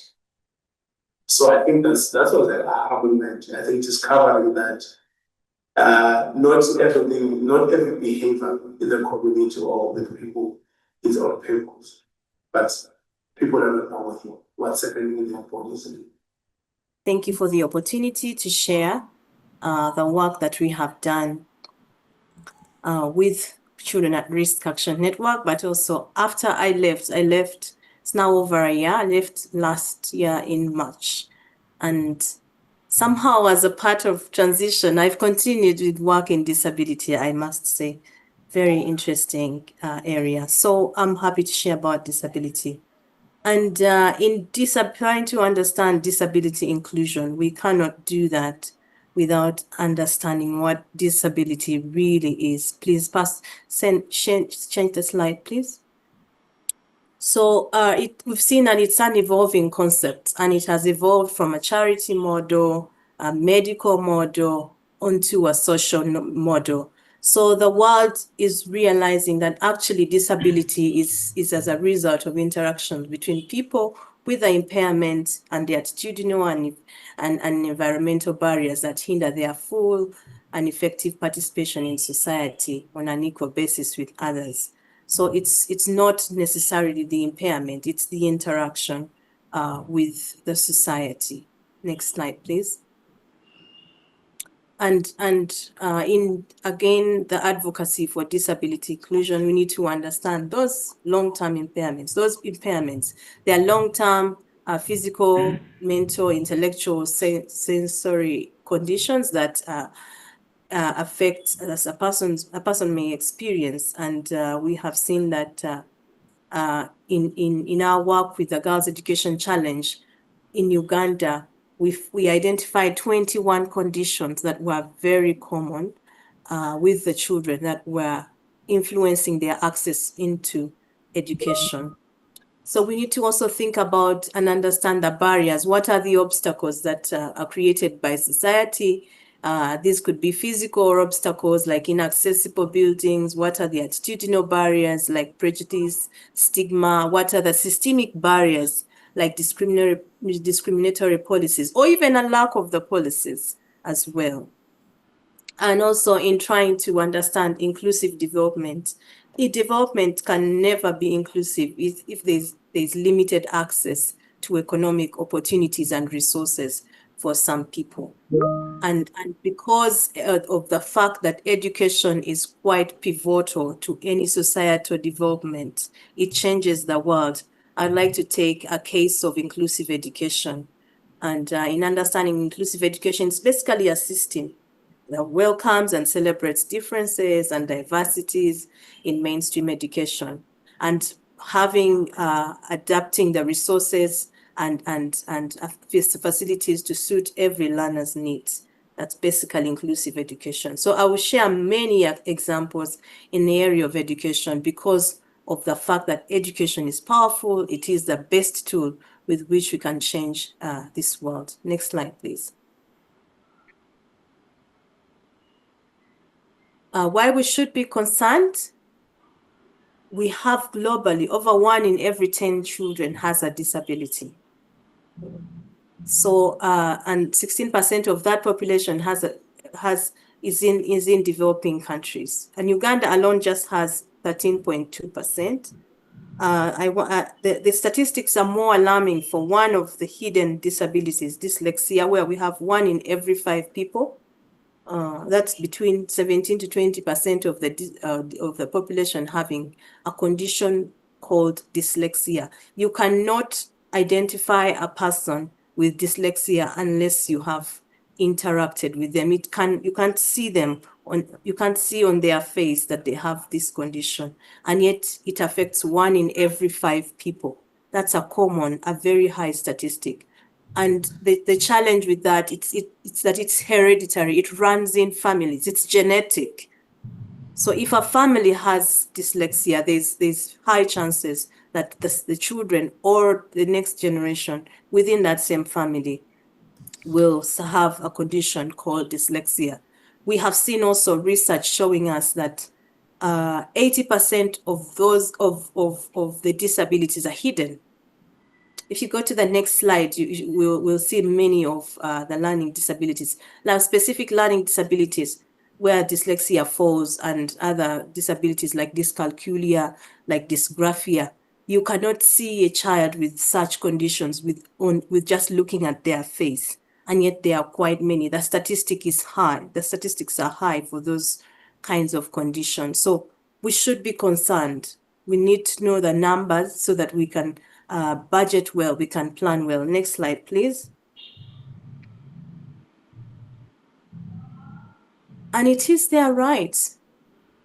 So I think that's what the argument. I think just covering that not every behavior in the community or with people is on purpose, but people are not knowing what's happening in their bodies. Thank you for the opportunity to share the work that we have done with Children at Risk Action Network, but also after I left, it's now over a year, I left last year in March. And somehow as a part of transition, I've continued with work in disability, I must say. Very interesting area. So I'm happy to share about disability. And in trying to understand disability inclusion, we cannot do that without understanding what disability really is. Please change the slide, please. So we've seen that it's an evolving concept, and it has evolved from a charity model, a medical model, onto a social model. So the world is realizing that actually disability is as a result of interactions between people with an impairment and the attitudinal and environmental barriers that hinder their full and effective participation in society on an equal basis with others. So it's not necessarily the impairment, it's the interaction with the society. Next slide, please. And in, again, the advocacy for disability inclusion, we need to understand those long-term impairments. Those impairments, they are long-term physical, mental, intellectual, sensory conditions that affect as a person may experience. And we have seen that in our work with the Girls Education Challenge in Uganda, we identified 21 conditions that were very common with the children that were influencing their access into education. So we need to also think about and understand the barriers. What are the obstacles that are created by society? These could be physical obstacles like inaccessible buildings. What are the attitudinal barriers like prejudice, stigma? What are the systemic barriers like discriminatory policies, or even a lack of the policies as well? And also in trying to understand inclusive development. Development can never be inclusive if there's limited access to economic opportunities and resources for some people. And because of the fact that education is quite pivotal to any societal development, it changes the world. I'd like to take a case of inclusive education. And in understanding inclusive education, it's basically a system that welcomes and celebrates differences and diversities in mainstream education, and adapting the resources and facilities to suit every learner's needs. That's basically inclusive education. So I will share many examples in the area of education because of the fact that education is powerful. It is the best tool with which we can change this world. Next slide, please. Why we should be concerned? We have globally over 1 in every 10 children has a disability. So, and 16% of that population is in developing countries, and Uganda alone just has 13.2%. The statistics are more alarming for one of the hidden disabilities, dyslexia, where we have 1 in every 5 people. That's between 17 to 20% of the population having a condition called dyslexia. You cannot identify a person with dyslexia unless you have interacted with them. You can't see them you can't see on their face that they have this condition, and yet it affects 1 in every 5 people. That's a very high statistic. And the challenge with that, it's that it's hereditary. It runs in families. It's genetic. So if a family has dyslexia, there's high chances that the children or the next generation within that same family will have a condition called dyslexia. We have seen also research showing us that 80% of those of the disabilities are hidden. If you go to the next slide, we'll see many of the learning disabilities. Now, specific learning disabilities where dyslexia falls and other disabilities like dyscalculia, like dysgraphia, you cannot see a child with such conditions with just looking at their face. And yet there are quite many. The statistic is high. The statistics are high for those kinds of conditions. So we should be concerned. We need to know the numbers so that we can budget well, we can plan well. Next slide, please. And it is their rights.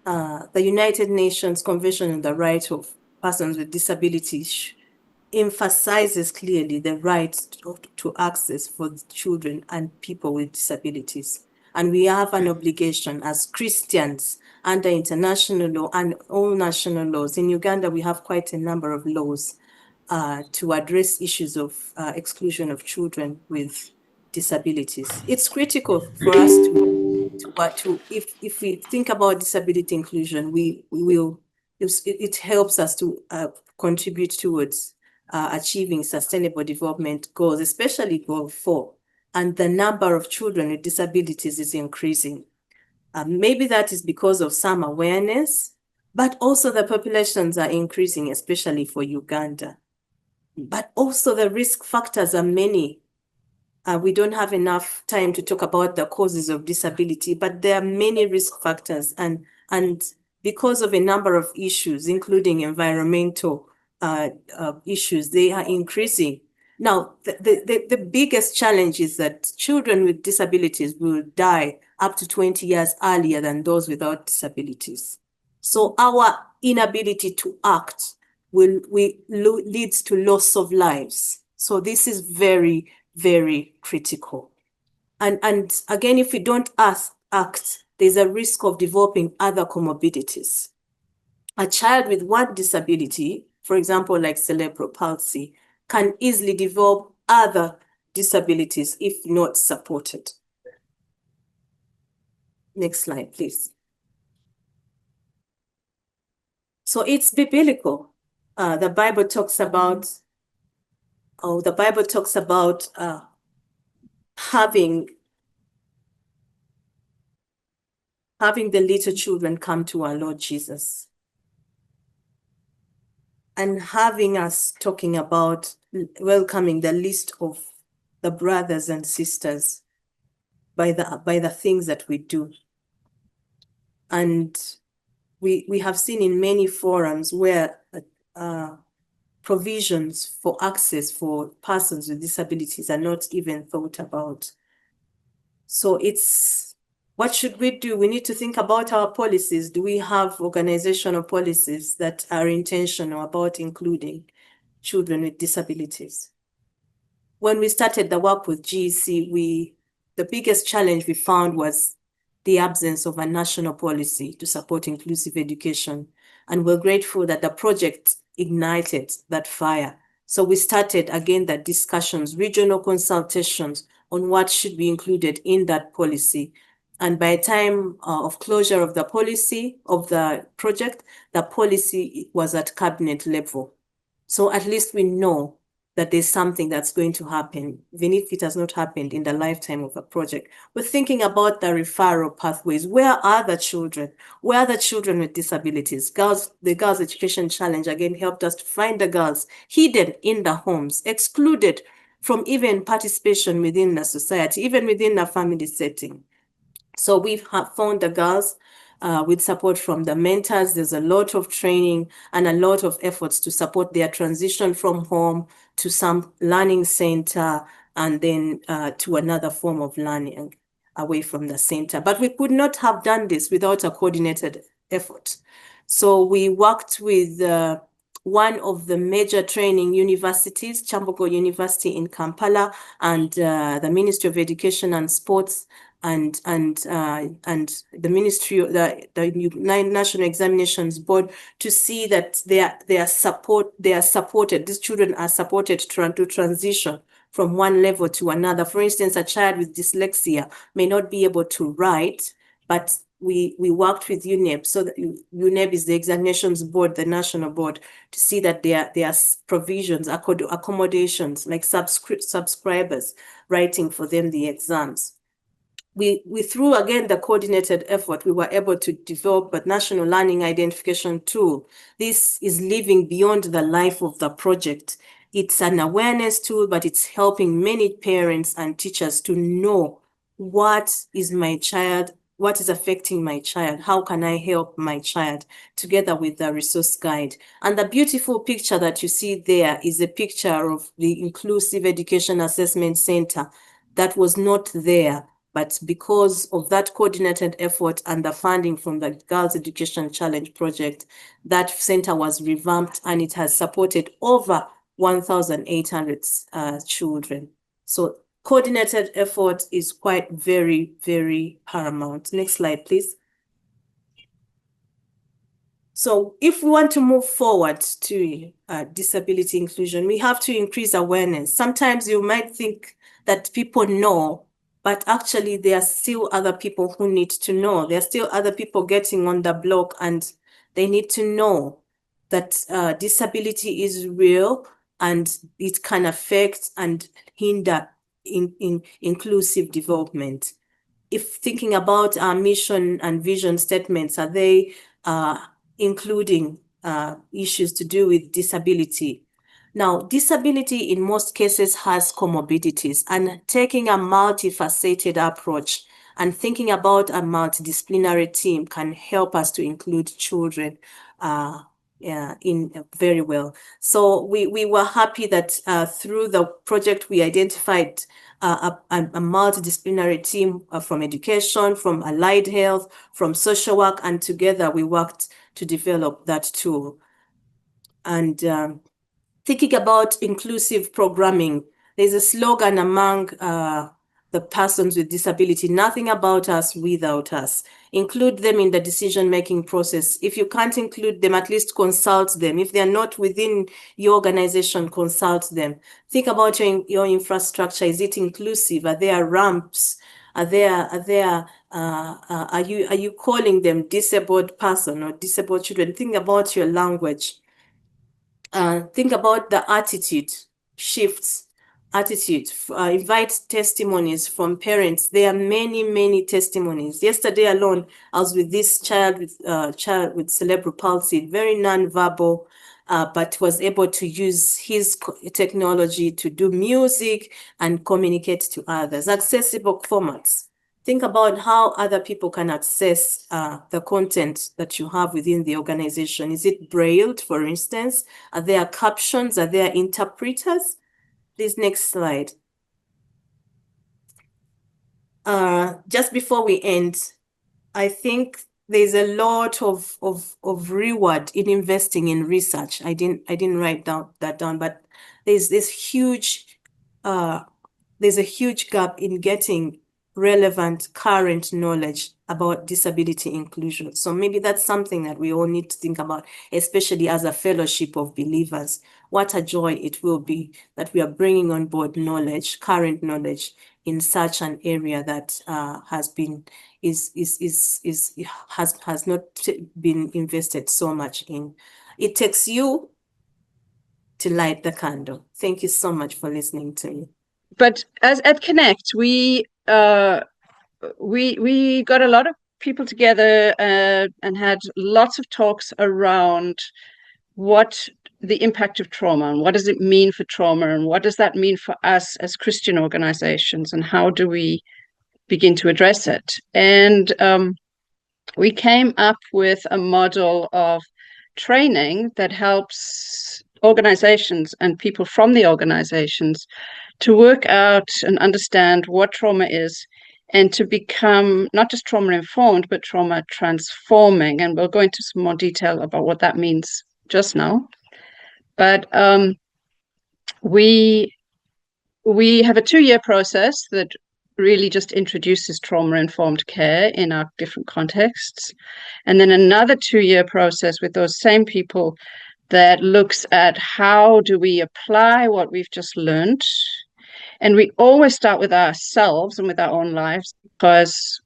The United Nations Convention on the Rights of Persons with Disabilities emphasizes clearly the right to access for children and people with disabilities. And we have an obligation as Christians under international law and all national laws. In Uganda, we have quite a number of laws to address issues of exclusion of children with disabilities. It's critical for us if we think about disability inclusion, it helps us to contribute towards achieving sustainable development goals, especially goal 4. And the number of children with disabilities is increasing. Maybe that is because of some awareness, but also the populations are increasing, especially for Uganda. But also the risk factors are many. We don't have enough time to talk about the causes of disability, but there are many risk factors. And because of a number of issues, including environmental issues, they are increasing. Now, the biggest challenge is that children with disabilities will die up to 20 years earlier than those without disabilities. So our inability to act leads to loss of lives. So this is very, very critical. And again, if we don't act, there's a risk of developing other comorbidities. A child with one disability, for example, like cerebral palsy, can easily develop other disabilities if not supported. Next slide, please. So it's biblical. The Bible talks about having the little children come to our Lord Jesus, and having us talking about welcoming the least of the brothers and sisters by the things that we do. And we have seen in many forums where provisions for access for persons with disabilities are not even thought about. So what should we do? We need to think about our policies. Do we have organizational policies that are intentional about including children with disabilities? When we started the work with GEC, the biggest challenge we found was the absence of a national policy to support inclusive education. And we're grateful that the project ignited that fire So we started again the discussions, regional consultations on what should be included in that policy. And by time of closure of the policy, of the project, the policy was at cabinet level. So at least we know that there's something that's going to happen, even if it has not happened in the lifetime of a project. We're thinking about the referral pathways. Where are the children? Where are the children with disabilities? The Girls Education Challenge again helped us to find the girls hidden in the homes, excluded from even participation within the society, even within a family setting. So we've found the girls with support from the mentors. There's a lot of training and a lot of efforts to support their transition from home to some learning center and then to another form of learning away from the center. But we could not have done this without a coordinated effort. So we worked with one of the major training universities, Chambogo University in Kampala, and the Ministry of Education and Sports, and the Ministry of the National Examinations Board, to see that they are supported. These children are supported to transition from one level to another. For instance, a child with dyslexia may not be able to write, but we worked with UNEB. So that UNEB is the examinations board, the national board, to see that there are provisions, accommodations, like subscribers writing for them the exams. We through again the coordinated effort, we were able to develop a national learning identification tool. This is living beyond the life of the project. It's an awareness tool, but it's helping many parents and teachers to know what is affecting my child, how can I help my child, together with the resource guide. And the beautiful picture that you see there is a picture of the Inclusive Education Assessment Center that was not there. But because of that coordinated effort and the funding from the Girls Education Challenge project, that center was revamped and it has supported over 1,800 children. So coordinated effort is quite very, very paramount. Next slide, please. So if we want to move forward to disability inclusion, we have to increase awareness. Sometimes you might think that people know, but actually there are still other people who need to know. There are still other people getting on the block, and they need to know that disability is real and it can affect and hinder in inclusive development. If thinking about our mission and vision statements, are they including issues to do with disability? Now, disability in most cases has comorbidities, and taking a multifaceted approach and thinking about a multidisciplinary team can help us to include children in very well. So we were happy that through the project we identified a multidisciplinary team from education, from allied health, from social work, and together we worked to develop that tool. And thinking about inclusive programming, there's a slogan among the persons with disability: nothing about us without us. Include them in the decision-making process. If you can't include them, at least consult them. If they're not within your organization, consult them. Think about your infrastructure. Is it inclusive? Are there ramps? Are you calling them disabled person or disabled children? Think about your language. Think about the attitude shifts. Invite testimonies from parents. There are many testimonies. Yesterday alone, I was with this child with cerebral palsy, very non-verbal, but was able to use his technology to do music and communicate to others. Accessible formats. Think about how other people can access the content that you have within the organization. Is it brailled, for instance? Are there captions? Are there interpreters? Please, next slide. Just before we end, I think there's a lot of reward in investing in research. I didn't write that down, but there's a huge gap in getting relevant current knowledge about disability inclusion. So maybe that's something that we all need to think about, especially as a fellowship of believers. What a joy it will be that we are bringing on board knowledge, current knowledge, in such an area that has not been invested so much in. It takes you to light the candle. Thank you so much for listening to me. But as at Connect, we got a lot of people together and had lots of talks around what the impact of trauma and what does it mean for trauma and what does that mean for us as Christian organizations and how do we begin to address it. And we came up with a model of training that helps organizations and people from the organizations to work out and understand what trauma is and to become not just trauma informed, but trauma transforming. And we'll go into some more detail about what that means just now. But we have a 2-year process that really just introduces trauma-informed care in our different contexts. And then another 2-year process with those same people that looks at how do we apply what we've just learned. And we always start with ourselves and with our own lives because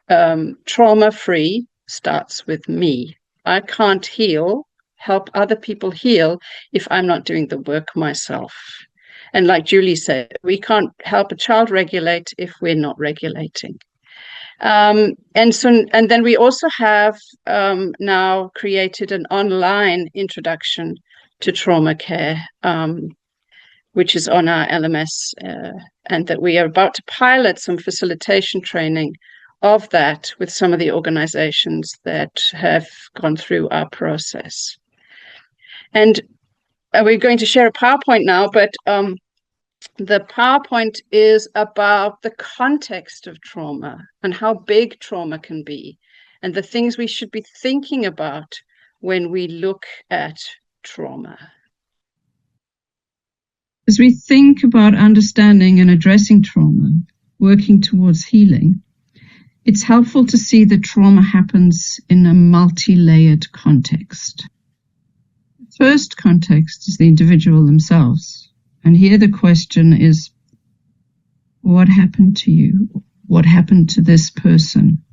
trauma-free starts with me. I can't help other people heal if I'm not doing the work myself. And like Julie said, we can't help a child regulate if we're not regulating. And then we also have now created an online introduction to trauma care, which is on our LMS, and that we are about to pilot some facilitation training of that with some of the organizations that have gone through our process. And we're going to share a PowerPoint now, but the PowerPoint is about the context of trauma and how big trauma can be and the things we should be thinking about when we look at trauma. As we think about understanding and addressing trauma, working towards healing, it's helpful to see that trauma happens in a multi-layered context. The first context is the individual themselves. And here the question is, what happened to you? What happened to this person?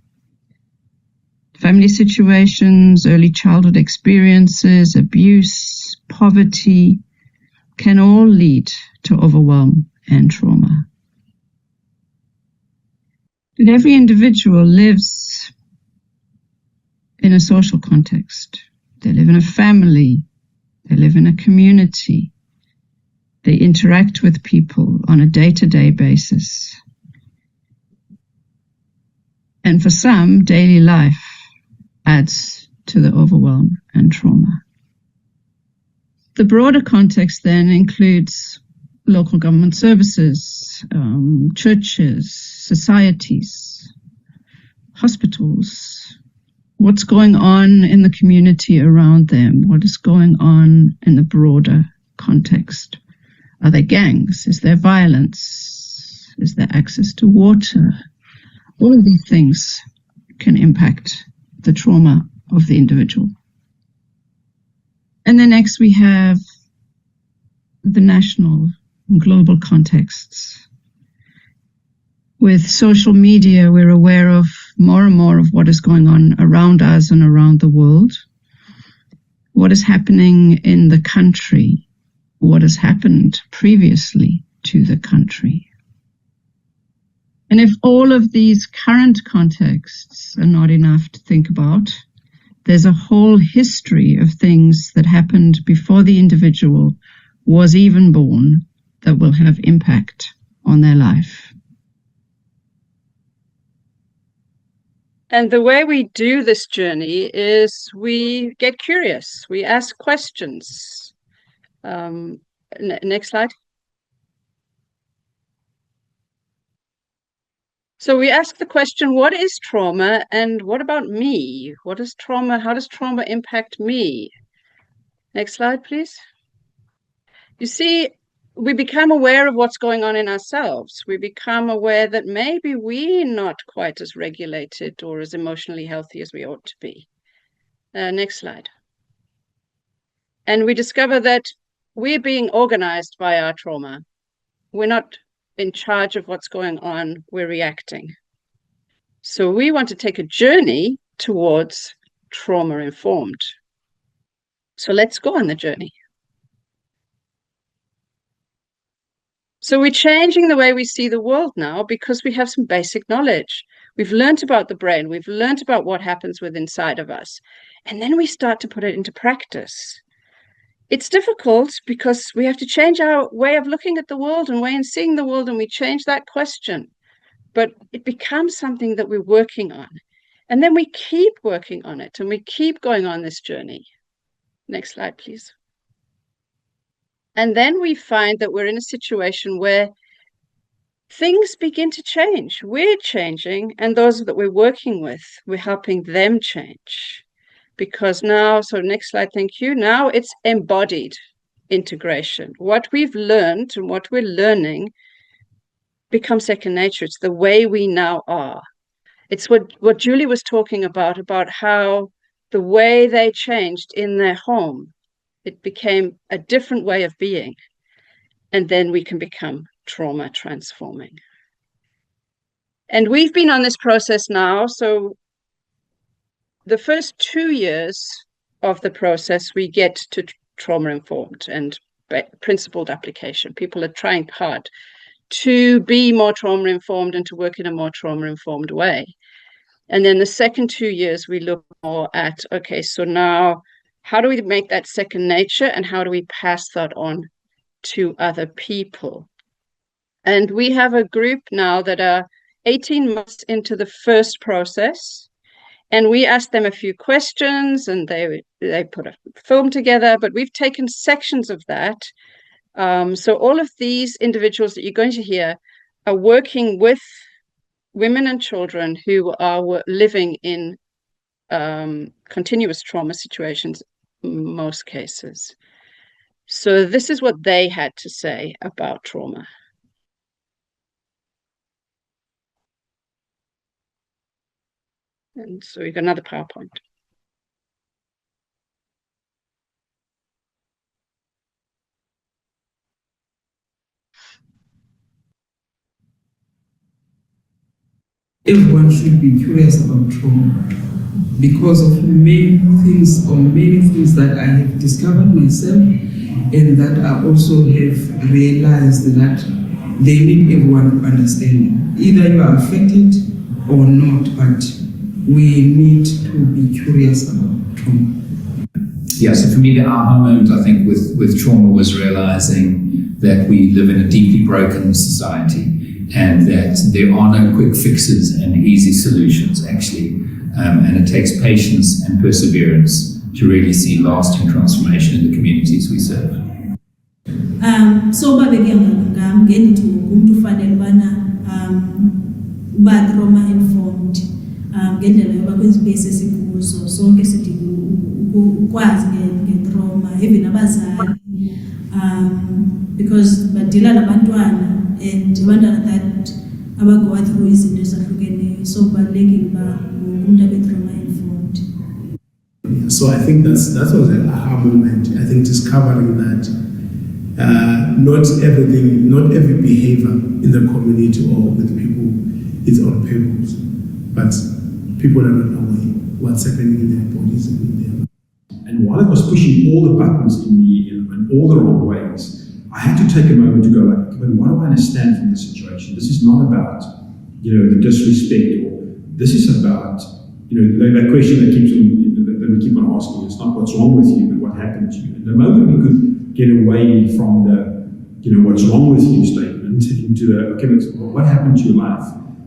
Family situations, early childhood experiences, abuse, poverty can all lead to overwhelm and trauma. But every individual lives in a social context. They live in a family. They live in a community. They interact with people on a day-to-day basis. And for some, daily life adds to the overwhelm and trauma. The broader context then includes local government services, churches, societies, hospitals. What's going on in the community around them? What is going on in the broader context? Are there gangs? Is there violence? Is there access to water? All of these things can impact the trauma of the individual. And then next we have the national and global contexts. With social media, we're aware of more and more of what is going on around us and around the world. What is happening in the country? What has happened previously to the country? And if all of these current contexts are not enough to think about, there's a whole history of things that happened before the individual was even born that will have impact on their life. And the way we do this journey is we get curious, we ask questions. Next slide. So we ask the question, what is trauma and what about me? What is trauma? How does trauma impact me? Next slide, please. You see, we become aware of what's going on in ourselves. We become aware that maybe we're not quite as regulated or as emotionally healthy as we ought to be. Next slide. And we discover that we're being organized by our trauma. We're not in charge of what's going on, we're reacting. So we want to take a journey towards trauma-informed. So let's go on the journey. So we're changing the way we see the world now because we have some basic knowledge. We've learned about the brain. We've learned about what happens within inside of us. And then we start to put it into practice. It's difficult because we have to change our way of looking at the world and way of seeing the world, and we change that question. But it becomes something that we're working on. And then we keep working on it, and we keep going on this journey. Next slide, please. And then we find that we're in a situation where things begin to change. We're changing, and those that we're working with, we're helping them change. Because now, so next slide, thank you. Now it's embodied integration. What we've learned and what we're learning becomes second nature. It's the way we now are. It's what Julie was talking about how the way they changed in their home, it became a different way of being. And then we can become trauma transforming. And we've been on this process now. So the first 2 years of the process, we get to trauma-informed and principled application. People are trying hard to be more trauma-informed and to work in a more trauma-informed way. And then the second 2 years, we look more at, okay, so now how do we make that second nature and how do we pass that on to other people? And we have a group now that are 18 months into the first process. And we asked them a few questions and they put a film together, but we've taken sections of that. So all of these individuals that you're going to hear are working with women and children who are living in continuous trauma situations in most cases. So this is what they had to say about trauma. And so we've got another PowerPoint. Everyone should be curious about trauma because of many things that I have discovered myself and that I also have realized that they need everyone understanding. Either you are affected or not, but we need to be curious about trauma. Yeah, so for me, the aha moment, I think, with trauma was realizing that we live in a deeply broken society and that there are no quick fixes and easy solutions, actually. And it takes patience and perseverance to really see lasting transformation in the communities we serve. So ngenithi umuntu ufanele bana ba trauma informed ngendlela yoba kwizibase esikuzo sonke sidinga ukwazi ngetrauma even abazali because badila nabantwana and abantwana that abago through izinto ezahlukeneyo so kubalulekile uba umuntu abe trauma informed. So I think that was an aha moment. I think discovering that not every behavior in the community or with people is on purpose, but people are not aware what's happening in their bodies and in their lives. And while it was pushing all the buttons in me in all the wrong ways, I had to take a moment to go like, but what do I understand from the situation? This is not about, the disrespect, or this is about, that question that we keep on asking. It's not what's wrong with you, but what happened to you. And the moment we could get away from the, what's wrong with you statement into the, okay, but what happened to your life?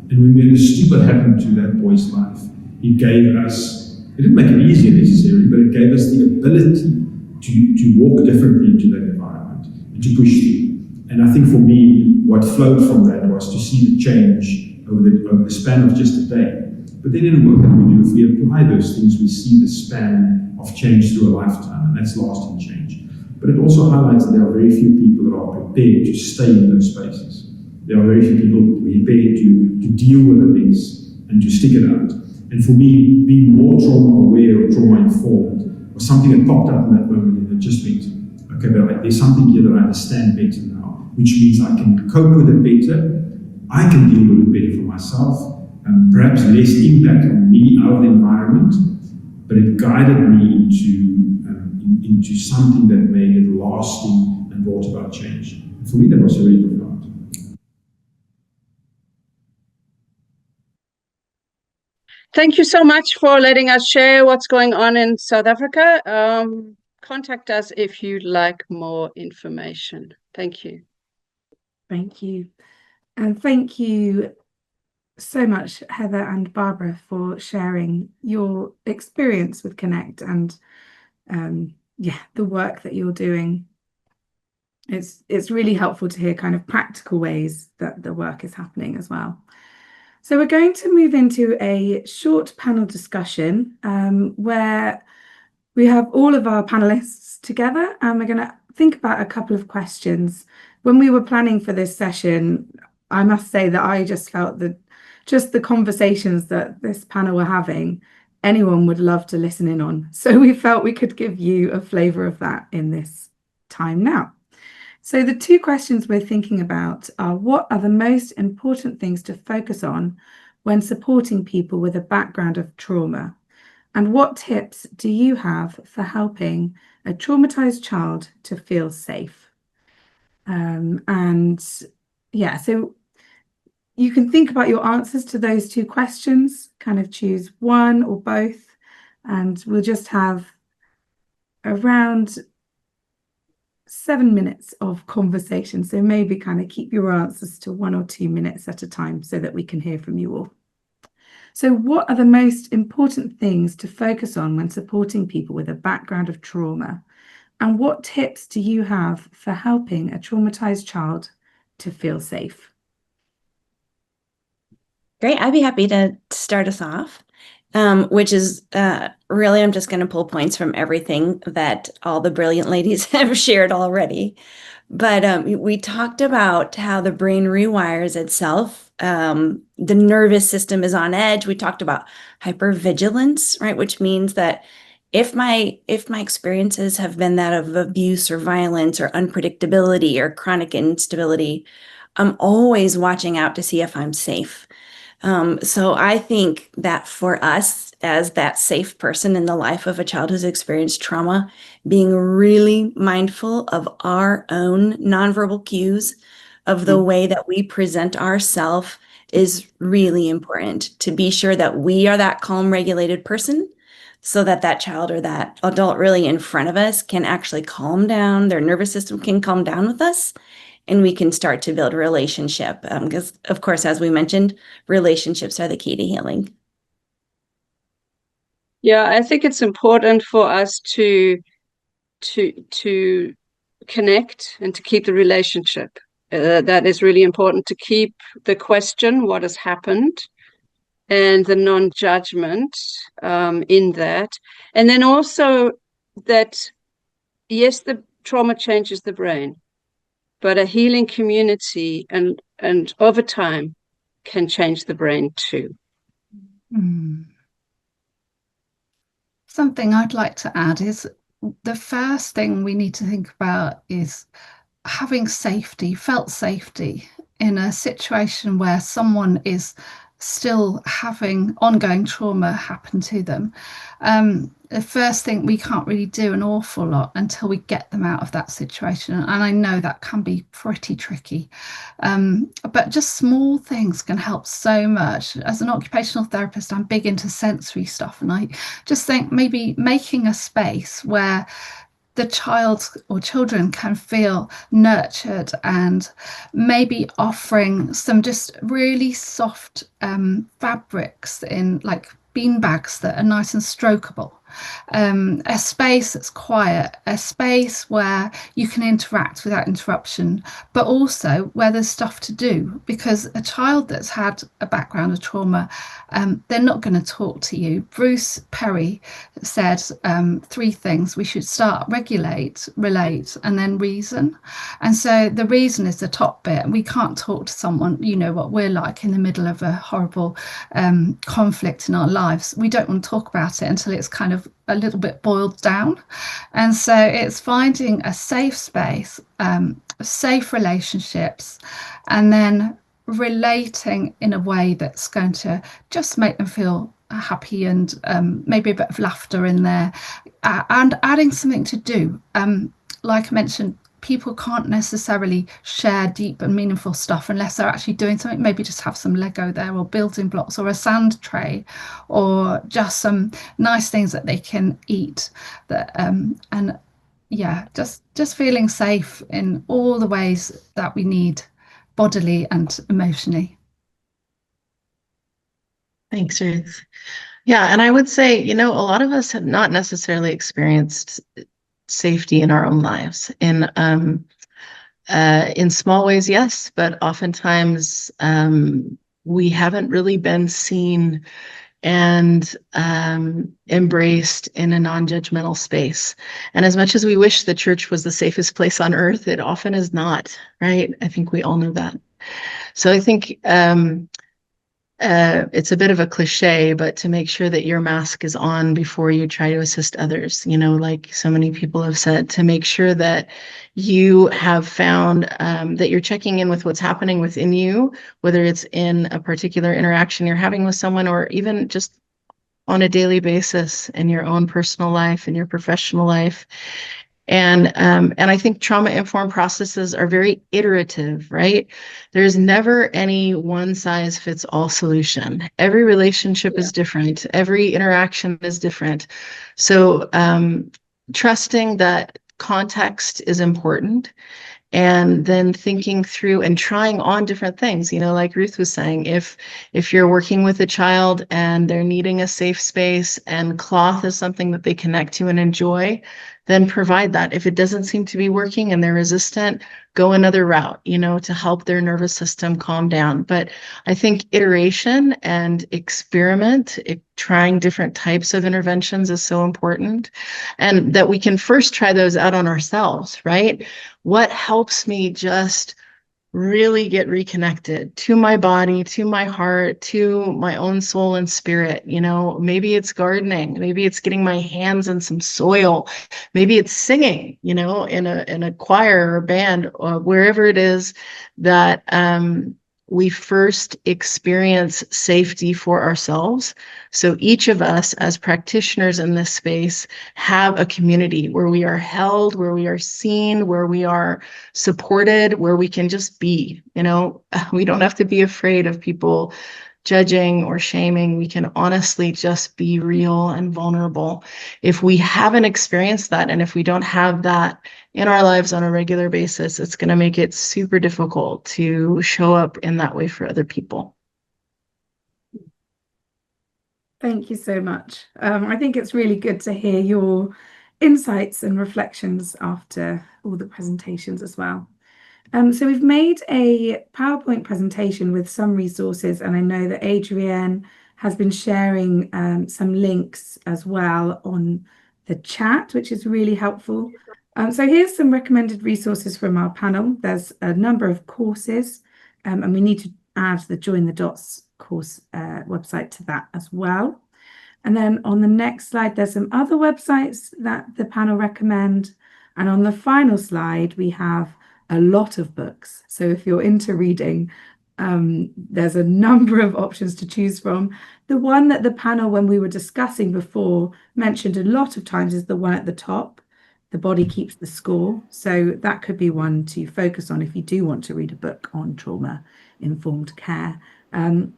And when we understood what happened to that boy's life, it gave us, it didn't make it easier necessarily, but it gave us the ability to walk differently into that environment and to push through. And I think for me, what flowed from that was to see the change over the span of just a day. But then in the work that we do, if we apply those things, we see the span of change through a lifetime, and that's lasting change. But it also highlights that there are very few people that are prepared to stay in those spaces. There are very few people prepared to deal with the mess and to stick it out. And for me, being more trauma aware or trauma informed was something that popped up in that moment, and it just meant, okay, but there's something here that I understand better now, which means I can cope with it better, I can deal with it better for myself, and perhaps less impact on me out of the environment, but it guided me into something that made it lasting and brought about change. And for me, that was really profound. Thank you so much for letting us share what's going on in South Africa. Contact us if you'd like more information. Thank you. Thank you. And thank you so much, Heather and Barbara, for sharing your experience with Connect and the work that you're doing. It's really helpful to hear kind of practical ways that the work is happening as well. So we're going to move into a short panel discussion where we have all of our panelists together, and we're going to think about a couple of questions. When we were planning for this session, I must say that I just felt that just the conversations that this panel were having, anyone would love to listen in on. So we felt we could give you a flavour of that in this time now. So the two questions we're thinking about are: what are the most important things to focus on when supporting people with a background of trauma? And what tips do you have for helping a traumatized child to feel safe? So you can think about your answers to those two questions, kind of choose one or both, and we'll just have around 7 minutes of conversation. So maybe kind of keep your answers to 1 or 2 minutes at a time so that we can hear from you all. So what are the most important things to focus on when supporting people with a background of trauma? And what tips do you have for helping a traumatized child to feel safe? Great. I'd be happy to start us off, which is really, I'm just going to pull points from everything that all the brilliant ladies have shared already. But we talked about how the brain rewires itself. The nervous system is on edge. We talked about hypervigilance, right? Which means that if my experiences have been that of abuse or violence or unpredictability or chronic instability, I'm always watching out to see if I'm safe. So I think that for us as that safe person in the life of a child who's experienced trauma, being really mindful of our own nonverbal cues, of the way that we present ourselves, is really important, to be sure that we are that calm, regulated person, so that that child or that adult really in front of us can actually calm down, their nervous system can calm down with us, and we can start to build a relationship. Because, of course, as we mentioned, relationships are the key to healing. Yeah, I think it's important for us to connect and to keep the relationship. That is really important, to keep the question, what has happened, and the non-judgment in that. And then also that, yes, the trauma changes the brain, but a healing community and over time can change the brain too. Something I'd like to add is the first thing we need to think about is having safety, felt safety in a situation where someone is still having ongoing trauma happen to them. The first thing, we can't really do an awful lot until we get them out of that situation. And I know that can be pretty tricky. But just small things can help so much. As an occupational therapist, I'm big into sensory stuff. And I just think maybe making a space where the child or children can feel nurtured, and maybe offering some just really soft fabrics in like bean bags that are nice and strokable, A space that's quiet, a space where you can interact without interruption, but also where there's stuff to do. Because a child that's had a background of trauma, they're not going to talk to you. Bruce Perry said 3 things: we should start, regulate, relate, and then reason. And so the reason is the top bit. We can't talk to someone, you know what we're like in the middle of a horrible conflict in our lives. We don't want to talk about it until it's kind of a little bit boiled down. And so it's finding a safe space, safe relationships, and then relating in a way that's going to just make them feel happy, and maybe a bit of laughter in there, and adding something to do. Like I mentioned, people can't necessarily share deep and meaningful stuff unless they're actually doing something. Maybe just have some Lego there, or building blocks, or a sand tray, or just some nice things that they can eat. That and yeah, just feeling safe in all the ways that we need, bodily and emotionally. Thanks, Ruth. Yeah, and I would say, a lot of us have not necessarily experienced safety in our own lives. In small ways, yes, but oftentimes we haven't really been seen and embraced in a non-judgmental space. And as much as we wish the church was the safest place on earth, it often is not, right? I think we all know that. So I think it's a bit of a cliche, but to make sure that your mask is on before you try to assist others, like so many people have said, to make sure that you have found that you're checking in with what's happening within you, whether it's in a particular interaction you're having with someone, or even just on a daily basis in your own personal life, in your professional life. And I think trauma-informed processes are very iterative, right? There's never any one-size-fits-all solution. Every relationship is different. Every interaction is different. So trusting that context is important, and then thinking through and trying on different things, like Ruth was saying, if you're working with a child and they're needing a safe space and cloth is something that they connect to and enjoy, then provide that. If it doesn't seem to be working and they're resistant, go another route, to help their nervous system calm down. But I think iteration and experiment, trying different types of interventions is so important, and that we can first try those out on ourselves, right? What helps me just really get reconnected to my body, to my heart, to my own soul and spirit? Maybe it's gardening, maybe it's getting my hands in some soil, maybe it's singing, in a choir or band, or wherever it is that we first experience safety for ourselves. So each of us as practitioners in this space have a community where we are held, where we are seen, where we are supported, where we can just be. We don't have to be afraid of people judging or shaming. We can honestly just be real and vulnerable. If we haven't experienced that, and if we don't have that in our lives on a regular basis, it's going to make it super difficult to show up in that way for other people. Thank you so much. I think it's really good to hear your insights and reflections after all the presentations as well. So we've made a PowerPoint presentation with some resources, and I know that Adrienne has been sharing some links as well on the chat, which is really helpful. So here's some recommended resources from our panel. There's a number of courses, and we need to add the Join the Dots course website to that as well. And then on the next slide, there's some other websites that the panel recommend. And on the final slide, we have a lot of books. So if you're into reading, there's a number of options to choose from. The one that the panel, when we were discussing before, mentioned a lot of times is the one at the top, The Body Keeps the Score. So that could be one to focus on if you do want to read a book on trauma-informed care. And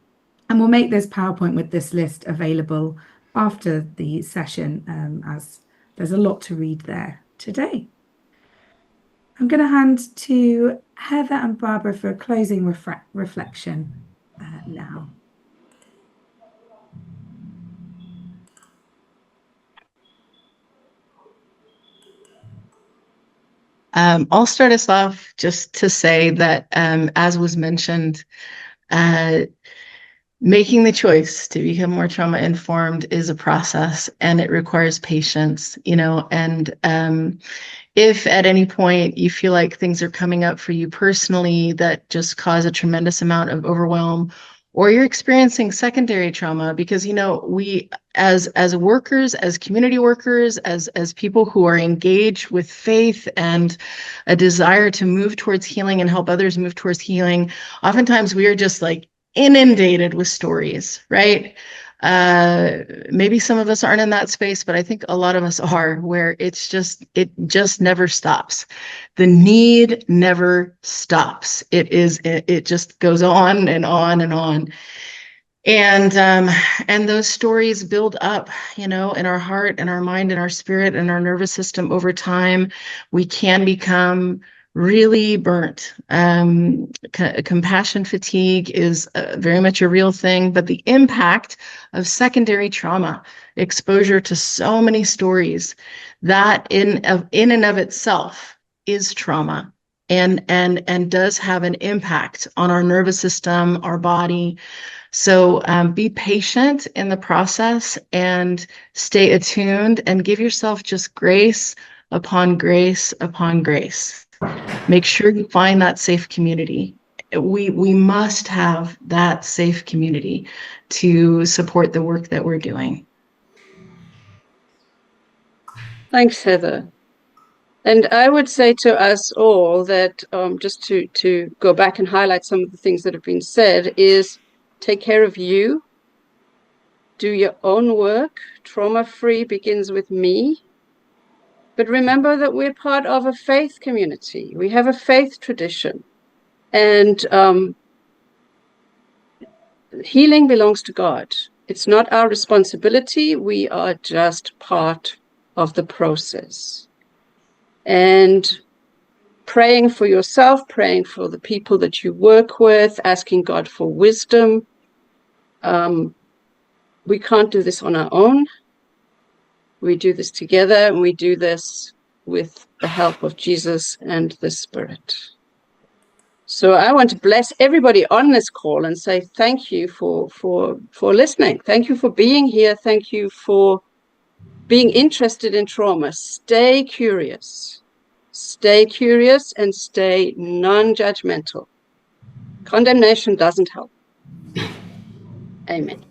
we'll make this PowerPoint with this list available after the session, as there's a lot to read there today. I'm going to hand to Heather and Barbara for a closing reflection now. I'll start us off just to say that, as was mentioned, making the choice to become more trauma informed is a process, and it requires patience, and if at any point you feel like things are coming up for you personally that just cause a tremendous amount of overwhelm, or you're experiencing secondary trauma, because we as workers, as community workers, as people who are engaged with faith and a desire to move towards healing and help others move towards healing, oftentimes we are just like inundated with stories, right? Maybe some of us aren't in that space, but I think a lot of us are, where it just never stops. The need never stops. It just goes on and on and on. And those stories build up, in our heart and our mind and our spirit and our nervous system over time. We can become really burnt. Compassion fatigue is very much a real thing, but the impact of secondary trauma, exposure to so many stories, that in and of itself is trauma, and does have an impact on our nervous system, our body. So be patient in the process and stay attuned, and give yourself just grace upon grace upon grace. Make sure you find that safe community. We must have that safe community to support the work that we're doing. Thanks, Heather. And I would say to us all that, just to go back and highlight some of the things that have been said, is take care of you, do your own work. Trauma-free begins with me. But remember that we're part of a faith community. We have a faith tradition. And healing belongs to God. It's not our responsibility. We are just part of the process. And praying for yourself, praying for the people that you work with, asking God for wisdom. We can't do this on our own. We do this together, and we do this with the help of Jesus and the Spirit. So I want to bless everybody on this call and say thank you for listening. Thank you for being here. Thank you for being interested in trauma. Stay curious. Stay curious and stay non-judgmental. Condemnation doesn't help. Amen.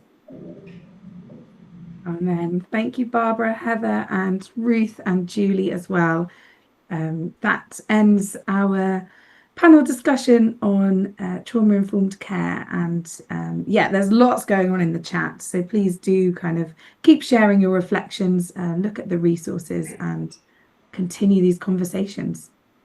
Amen. Thank you, Barbara, Heather, and Ruth, and Julie as well. That ends our panel discussion on trauma-informed care. And yeah, there's lots going on in the chat. So please do kind of keep sharing your reflections, look at the resources, and continue these conversations.